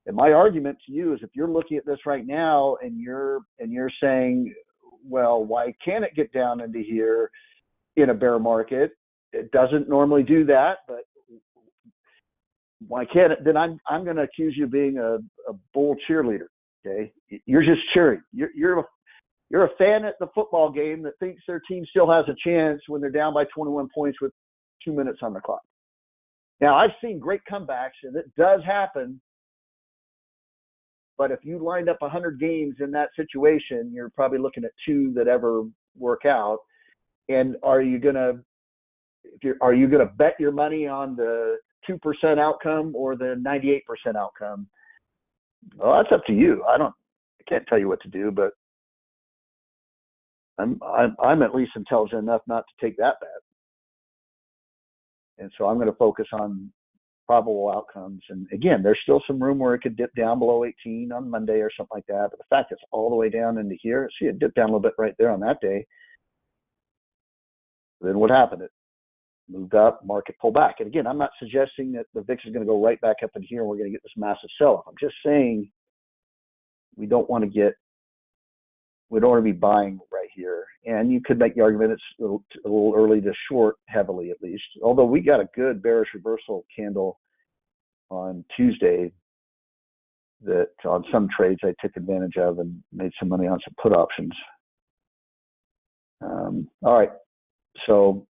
And my argument to you is, if you're looking at this right now and you're saying, well, why can't it get down into here in a bear market? It doesn't normally do that, but why can't it? Then I'm going to accuse you of being a bull cheerleader. Okay, you're just cheering. You're a fan at the football game that thinks their team still has a chance when they're down by 21 points with 2 minutes on the clock. Now, I've seen great comebacks, and it does happen. But if you lined up 100 games in that situation, you're probably looking at 2 that ever work out. And are you gonna bet your money on the 2% outcome or the 98% outcome? Well, that's up to you. I can't tell you what to do, but I'm at least intelligent enough not to take that bet. And so I'm going to focus on probable outcomes. And again, there's still some room where it could dip down below 18 on Monday or something like that. But the fact it's all the way down into here, see it dip down a little bit right there on that day. Then what happened? It moved up, market pulled back. And again, I'm not suggesting that the VIX is going to go right back up in here and we're going to get this massive sell-off. I'm just saying we don't want to be buying right here. And you could make the argument it's a little early to short heavily, at least. Although we got a good bearish reversal candle on Tuesday that on some trades I took advantage of and made some money on some put options. All right. So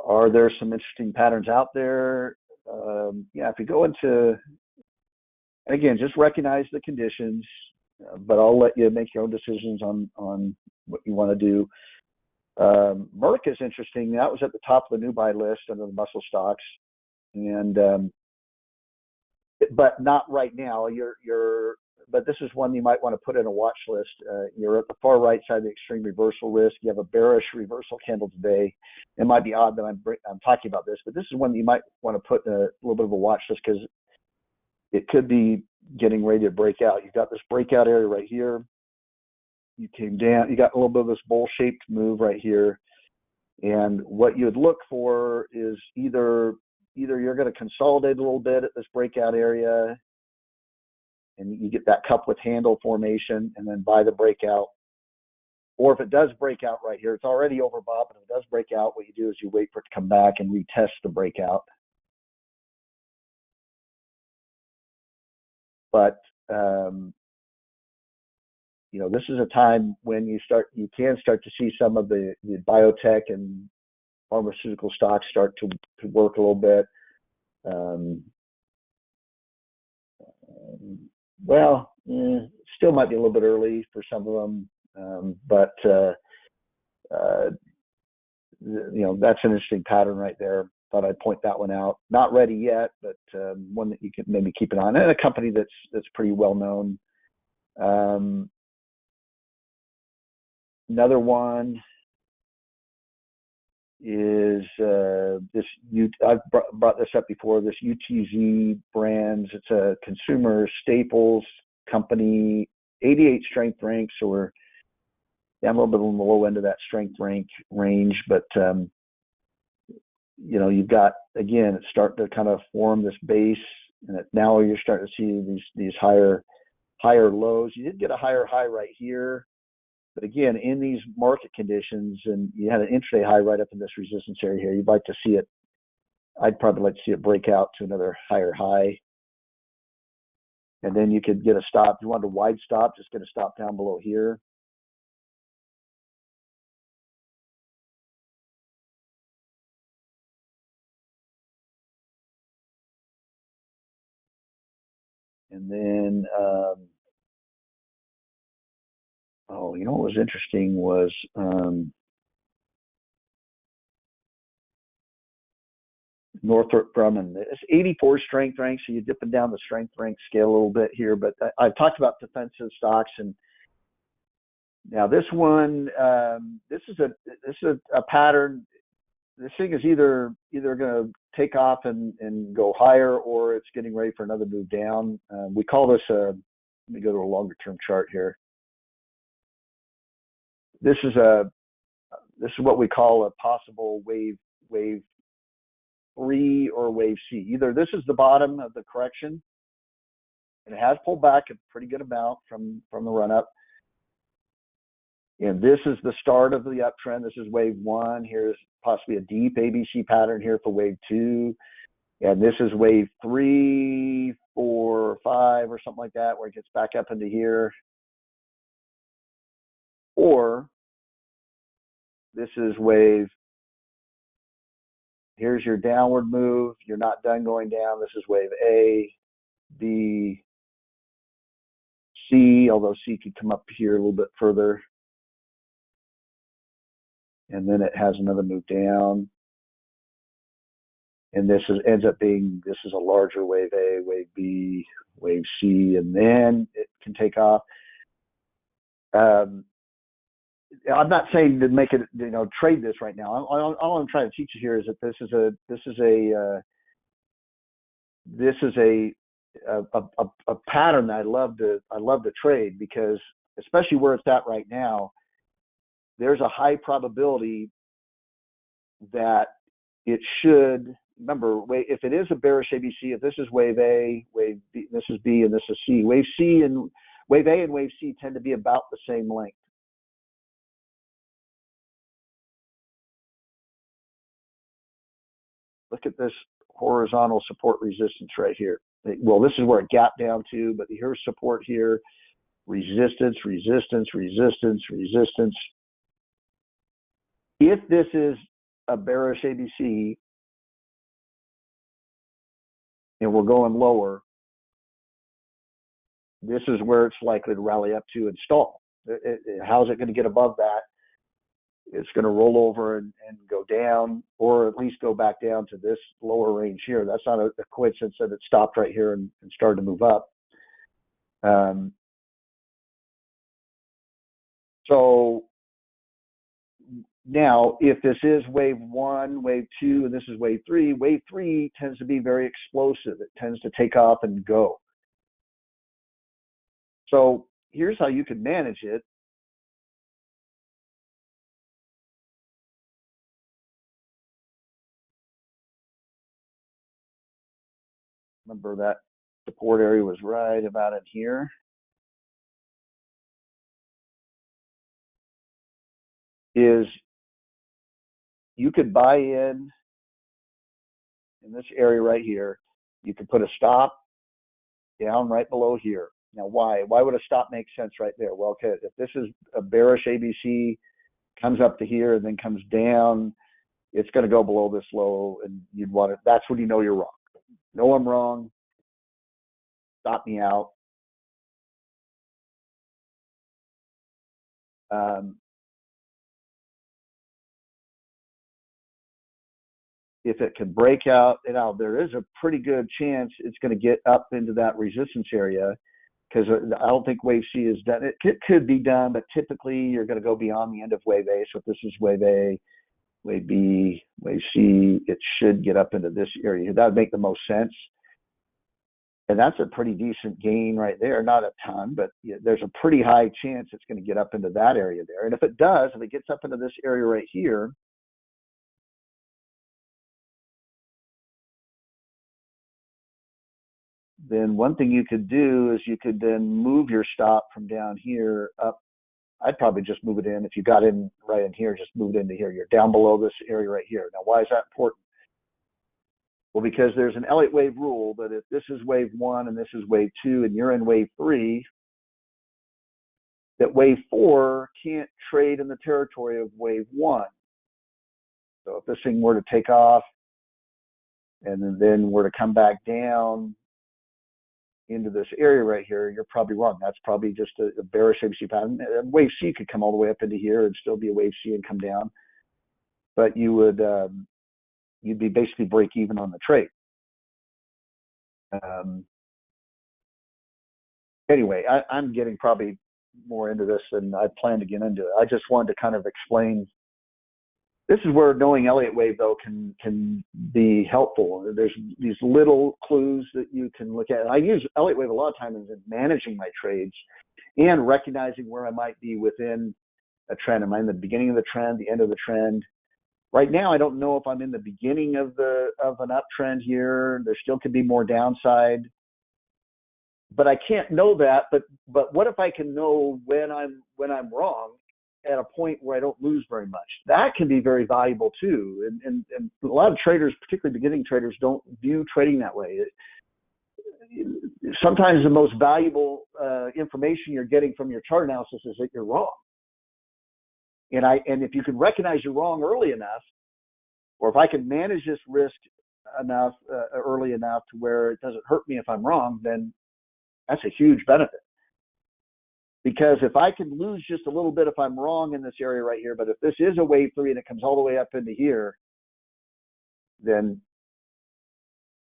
are there some interesting patterns out there? Yeah, if you go into, and again, just recognize the conditions, but I'll let you make your own decisions on what you want to do. Merck is interesting. That was at the top of the new buy list under the muscle stocks, and but not right now. But this is one you might want to put in a watch list. You're at the far right side of the extreme reversal risk. You have a bearish reversal candle today. It might be odd that I'm talking about this, but this is one you might want to put in a little bit of a watch list because it could be getting ready to break out. You've got this breakout area right here. You came down. You got a little bit of this bowl-shaped move right here. And what you would look for is either you're going to consolidate a little bit at this breakout area, and you get that cup with handle formation and then buy the breakout. Or if it does break out right here, it's already overbought, but if it does break out, what you do is you wait for it to come back and retest the breakout. But, this is a time when you can start to see some of the biotech and pharmaceutical stocks start to work a little bit. Still might be a little bit early for some of them, but that's an interesting pattern right there. Thought I'd point that one out. Not ready yet, but one that you can maybe keep an eye on, and a company that's pretty well known. Another one is I've brought this up before, this UTZ Brands. It's a consumer staples company, 88 strength rank, so we're down a little bit on the low end of that strength range, but you've got, again, it's starting to kind of form this base, and now you're starting to see these higher lows. You did get a higher high right here. But again, in these market conditions, and you had an intraday high right up in this resistance area here, you'd like to see it. I'd probably like to see it break out to another higher high. And then you could get a stop. If you wanted a wide stop, just get a stop down below here. And then Oh, you know what was interesting was Northrop Grumman. It's 84 strength rank, so you're dipping down the strength rank scale a little bit here. But I've talked about defensive stocks, and now this one, this is a pattern. This thing is either going to take off and go higher, or it's getting ready for another move down. We call this a. Let me go to a longer term chart here. This is what we call a possible wave 3 or wave C. Either this is the bottom of the correction, and it has pulled back a pretty good amount from the run up. And this is the start of the uptrend. This is wave 1. Here's possibly a deep ABC pattern here for wave 2. And this is wave 3, 4, 5, or something like that, where it gets back up into here. Or this is wave, here's your downward move. You're not done going down. This is wave A, B, C, although C could come up here a little bit further. And then it has another move down. And this ends up being, this is a larger wave A, wave B, wave C, and then it can take off. I'm not saying to make it, trade this right now. All I'm trying to teach you here is that this is a pattern that I love to trade, because especially where it's at right now, there's a high probability that it should. Remember, if it is a bearish ABC, if this is wave A, wave B, this is B, and this is C. Wave A and wave C tend to be about the same length. Look at this horizontal support resistance right here. Well, this is where it gapped down to, but here's support here, resistance, resistance, resistance, resistance. If this is a bearish ABC and we're going lower, this is where it's likely to rally up to and stall. How's it going to get above that? It's going to roll over and go down, or at least go back down to this lower range here. That's not a coincidence that it stopped right here and started to move up. So now, if this is wave 1, wave 2, and this is wave 3 tends to be very explosive. It tends to take off and go. So here's how you can manage it. Remember that support area was right about in here. Is you could buy in this area right here. You could put a stop down right below here. Now, why? Why would a stop make sense right there? Well, okay, if this is a bearish ABC, comes up to here and then comes down, it's going to go below this low, and you'd want it. That's when you know you're wrong. No, I'm wrong. Stop me out. If it can break out, there is a pretty good chance it's going to get up into that resistance area, because I don't think wave C is done. It could be done, but typically you're going to go beyond the end of wave A. So if this is wave A, wave B, wave C, it should get up into this area. That would make the most sense. And that's a pretty decent gain right there. Not a ton, but there's a pretty high chance it's going to get up into that area there. And if it does, if it gets up into this area right here, then one thing you could do is you could then move your stop from down here up. I'd probably just move it in. If you got in right in here, just move it into here. You're down below this area right here. Now, why is that important? Well, because there's an Elliott wave rule that if this is wave 1 and this is wave 2 and you're in wave 3, that wave 4 can't trade in the territory of wave 1. So if this thing were to take off and then were to come back down into this area right here, you're probably wrong. That's probably just a bearish ABC pattern. Wave C could come all the way up into here and still be a wave C and come down, but you'd be basically break even on the trade. Anyway, I'm getting probably more into this than I planned to get into. I just wanted to kind of explain. This is where knowing Elliott wave though can be helpful. There's these little clues that you can look at. And I use Elliott wave a lot of times in managing my trades and recognizing where I might be within a trend. Am I in the beginning of the trend, the end of the trend? Right now, I don't know if I'm in the beginning of an uptrend here. There still could be more downside, but I can't know that. But what if I can know when I'm wrong at a point where I don't lose very much? That can be very valuable too. And a lot of traders, particularly beginning traders, don't view trading that way. Sometimes the most valuable information you're getting from your chart analysis is that you're wrong. And if you can recognize you're wrong early enough, or if I can manage this risk enough early enough to where it doesn't hurt me if I'm wrong, then that's a huge benefit. Because if I can lose just a little bit if I'm wrong in this area right here, but if this is a wave 3 and it comes all the way up into here, then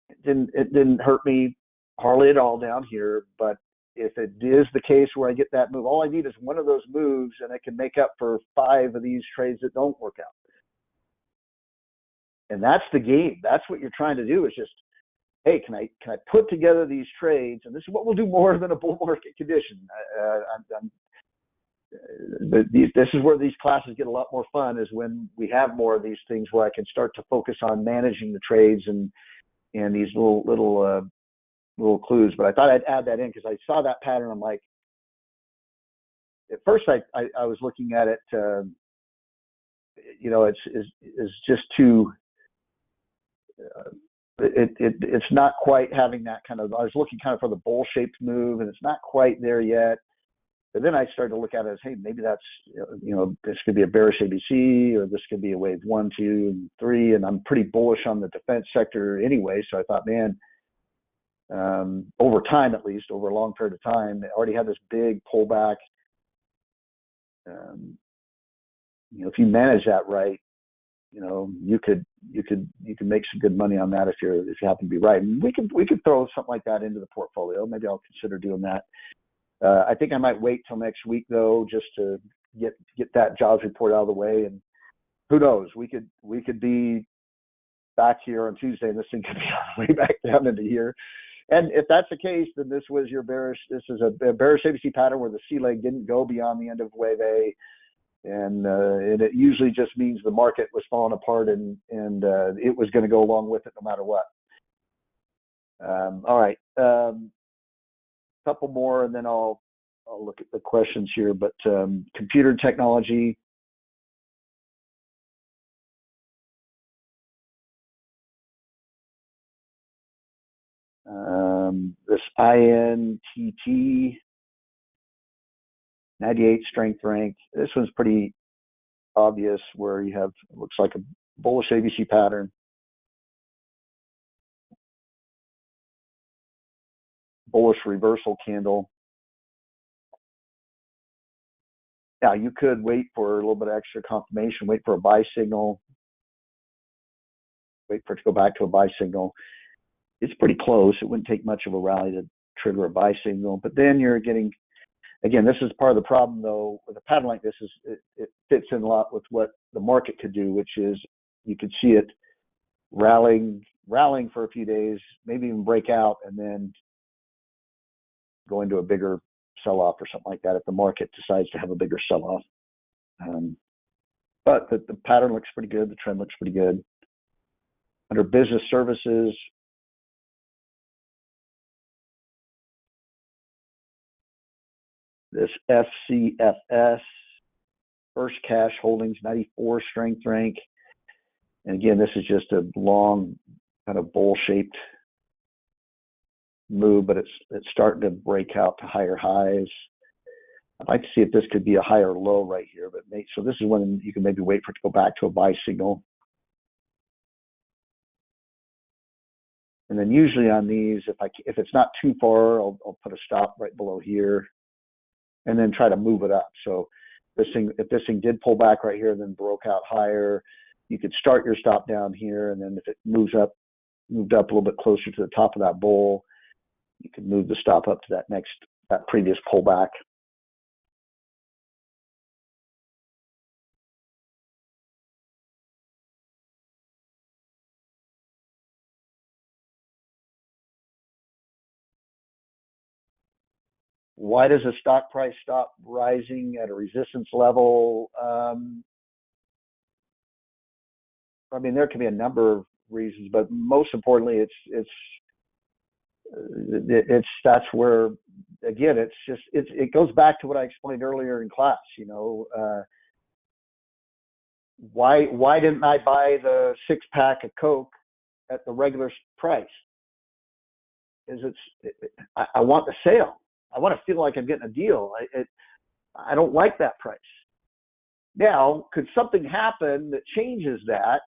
it didn't hurt me hardly at all down here. But if it is the case where I get that move, all I need is one of those moves and it can make up for 5 of these trades that don't work out. And that's the game. That's what you're trying to do, is just, hey, can I put together these trades? And this is what we'll do more than a bull market condition. This is where these classes get a lot more fun, is when we have more of these things where I can start to focus on managing the trades and these little clues. But I thought I'd add that in because I saw that pattern. I'm like, at first I was looking at it, it's just too. It's not quite having that kind of. I was looking kind of for the bowl-shaped move, and it's not quite there yet. But then I started to look at it as, hey, maybe that's, this could be a bearish ABC, or this could be a wave 1, 2, and 3. And I'm pretty bullish on the defense sector anyway. So I thought, man, over time, at least over a long period of time, they already had this big pullback. If you manage that right, you could make some good money on that if you happen to be right. And we could throw something like that into the portfolio. Maybe I'll consider doing that. I think I might wait till next week though, just to get that jobs report out of the way. And who knows, we could be back here on Tuesday and this thing could be on the way back down into here. And if that's the case, then this is a bearish ABC pattern where the C leg didn't go beyond the end of wave A. And it usually just means the market was falling apart and it was going to go along with it no matter what. All right, couple more and then I'll look at the questions here. But computer technology. This INTT 98 strength rank. This one's pretty obvious, where you have, looks like a bullish ABC pattern, bullish reversal candle. Now you could wait for a little bit of extra confirmation, wait for a buy signal, wait for it to go back to a buy signal. It's pretty close. It wouldn't take much of a rally to trigger a buy signal, but then you're getting, again, this is part of the problem though with a pattern like this, is it fits in a lot with what the market could do, which is you could see it rallying for a few days, maybe even break out and then go into a bigger sell-off or something like that if the market decides to have a bigger sell-off. But the pattern looks pretty good. The trend looks pretty good. Under business services, this FCFS, First Cash Holdings, 94 strength rank. And again, this is just a long kind of bowl-shaped move, but it's starting to break out to higher highs. I'd like to see if this could be a higher low right here, but so this is when you can maybe wait for it to go back to a buy signal. And then usually on these, if it's not too far, I'll put a stop right below here, and then try to move it up. So if this thing did pull back right here, then broke out higher, you could start your stop down here, and then if it moved up a little bit closer to the top of that bowl, you can move the stop up to that previous pullback. Why does a stock price stop rising at a resistance level? I mean, there can be a number of reasons, but most importantly, that's where, again, it goes back to what I explained earlier in class. Why didn't I buy the 6-pack of Coke at the regular price? I want the sale. I want to feel like I'm getting a deal. I don't like that price. Now, could something happen that changes that?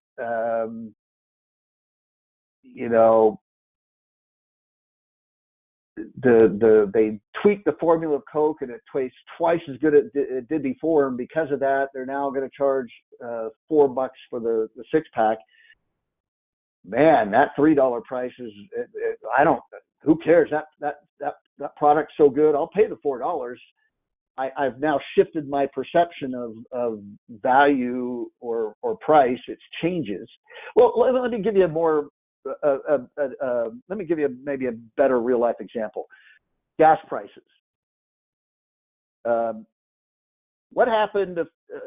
They tweaked the formula of Coke and it tastes twice as good as it did before, and because of that, they're now going to charge $4 for the 6-pack. Man, that $3 price is who cares? That product's so good, I'll pay the $4. I've now shifted my perception of value or price. It changes. Well, let me give you maybe a better real life example. Gas prices. What happened a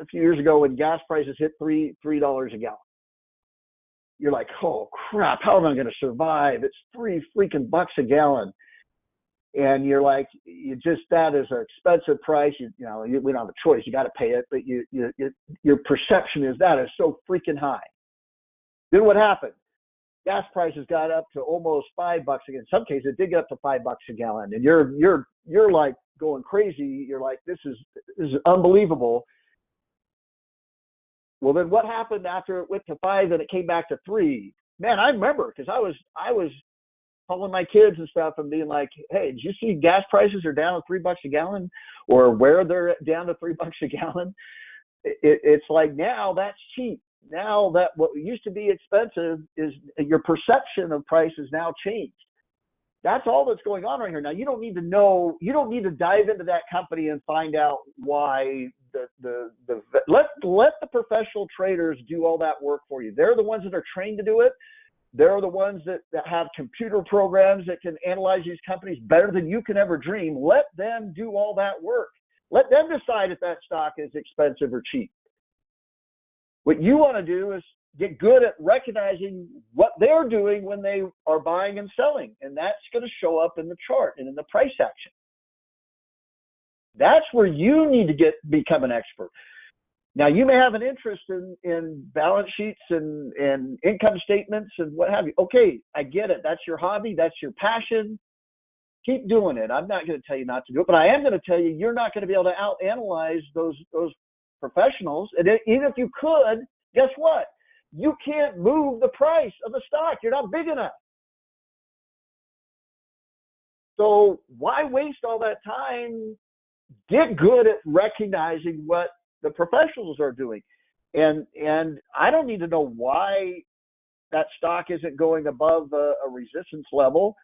few years ago when gas prices hit $3 a gallon? You're like, oh crap, how am I going to survive? It's $3 freaking bucks a gallon. And you're like, that is an expensive price. We don't have a choice. You got to pay it, but your perception is that is so freaking high. Then what happened? Gas prices got up to almost $5 again. In some cases, it did get up to $5 a gallon, and you're like going crazy. You're like, this is unbelievable. Well, then what happened after it went to 5 and it came back to 3? Man, I remember because I was calling my kids and stuff and being like, hey, did you see gas prices are down to $3 a gallon, or where they're down to $3 a gallon? It's like, now that's cheap. Now that what used to be expensive is your perception of price has now changed. That's all that's going on right here. Now, you don't need to dive into that company and find out why let the professional traders do all that work for you. They're the ones that are trained to do it. They're the ones that have computer programs that can analyze these companies better than you can ever dream. Let them do all that work. Let them decide if that stock is expensive or cheap. What you want to do is get good at recognizing what they're doing when they are buying and selling. And that's going to show up in the chart and in the price action. That's where you need to become an expert. Now, you may have an interest in balance sheets and income statements and what have you. Okay, I get it. That's your hobby. That's your passion. Keep doing it. I'm not going to tell you not to do it, but I am going to tell you you're not going to be able to out-analyze those professionals. And even if you could, guess what? You can't move the price of the stock. You're not big enough. So why waste all that time? Get good at recognizing what the professionals are doing. And I don't need to know why that stock isn't going above a resistance level.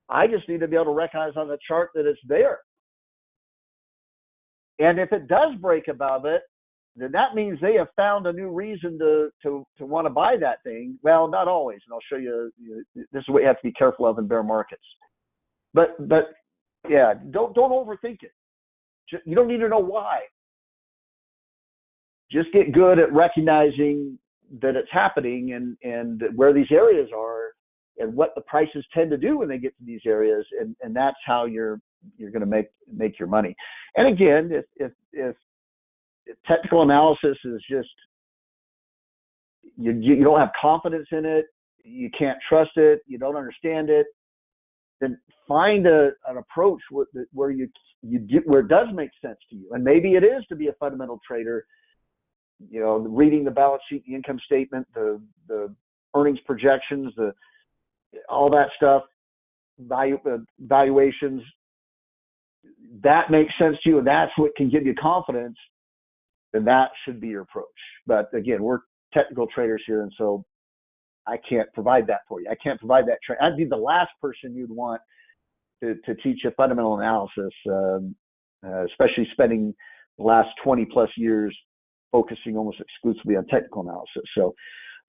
I just need to be able to recognize on the chart that it's there. And if it does break above it, then that means they have found a new reason to want to buy that thing. Well, not always, and I'll show you. This is what you have to be careful of in bear markets. But yeah, don't overthink it. You don't need to know why. Just get good at recognizing that it's happening and where these areas are and what the prices tend to do when they get to these areas, and that's how you're going to make your money. And again, if technical analysis is just you don't have confidence in it, you can't trust it, you don't understand it, then find an approach where you get where it does make sense to you. And maybe it is to be a fundamental trader, reading the balance sheet, the income statement, the earnings projections, all that stuff, valuations, that makes sense to you, and that's what can give you confidence, then that should be your approach. But again, we're technical traders here, and so I can't provide that for you. I can't provide that. I'd be the last person you'd want to teach you fundamental analysis, especially spending the last 20 plus years focusing almost exclusively on technical analysis. So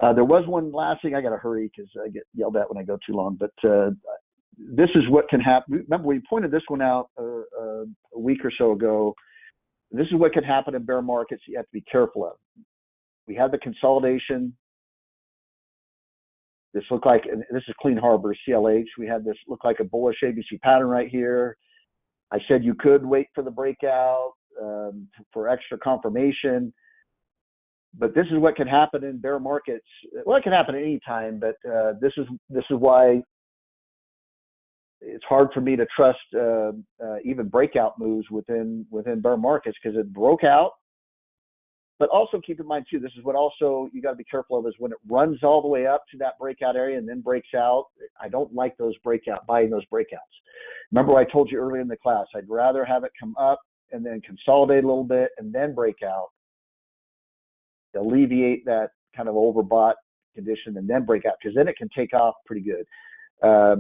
there was one last thing. I got to hurry because I get yelled at when I go too long. But this is what can happen. Remember, we pointed this one out a week or so ago. This is what can happen in bear markets you have to be careful of. We had the consolidation. This looked like, and this is Clean Harbor, CLH. We had this look like a bullish ABC pattern right here. I said you could wait for the breakout for extra confirmation. But this is what can happen in bear markets. Well, it can happen at any time, but this is why it's hard for me to trust even breakout moves within bear markets, because it broke out. But also keep in mind too, this is what also you got to be careful of, is when it runs all the way up to that breakout area and then breaks out. I don't like those buying those breakouts. Remember I told you earlier in the class, I'd rather have it come up and then consolidate a little bit and then break out, alleviate that kind of overbought condition and then break out, because then it can take off pretty good.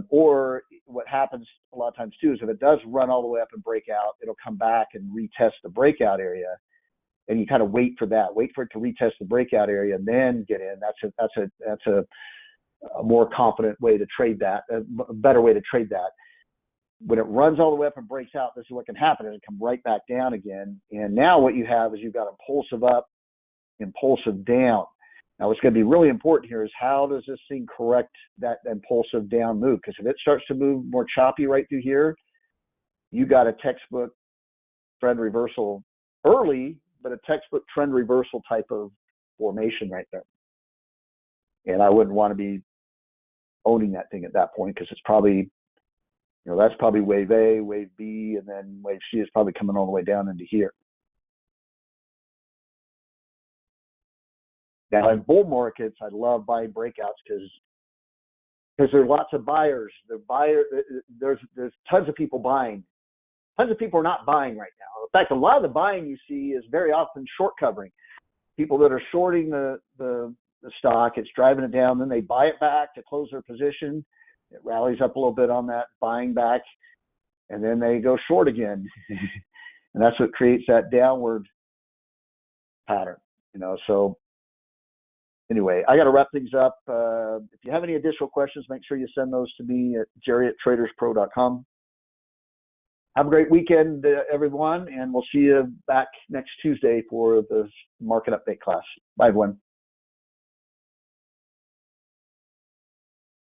Or what happens a lot of times too is if it does run all the way up and break out, it'll come back and retest the breakout area, and you kind of wait for it to retest the breakout area and then get in. That's a more confident way to trade that, a better way to trade that. When it runs all the way up and breaks out, this is what can happen, and it come right back down again. And now what you have is you've got impulsive up, impulsive down. Now what's going to be really important here is how does this thing correct that impulsive down move? Because if it starts to move more choppy right through here, you got a textbook trend reversal early, but a textbook trend reversal type of formation right there. And I wouldn't want to be owning that thing at that point, because it's probably, that's probably wave A, wave B, and then wave C is probably coming all the way down into here. Now in bull markets, I love buying breakouts because there are lots of buyers. There's tons of people buying. Tons of people are not buying right now. In fact, a lot of the buying you see is very often short covering. People that are shorting the stock, it's driving it down, then they buy it back to close their position. It rallies up a little bit on that buying back, and then they go short again. And that's what creates that downward pattern, So anyway, I got to wrap things up. If you have any additional questions, make sure you send those to me at jerry@traderspro.com. Have a great weekend, everyone, and we'll see you back next Tuesday for the market update class. Bye, everyone.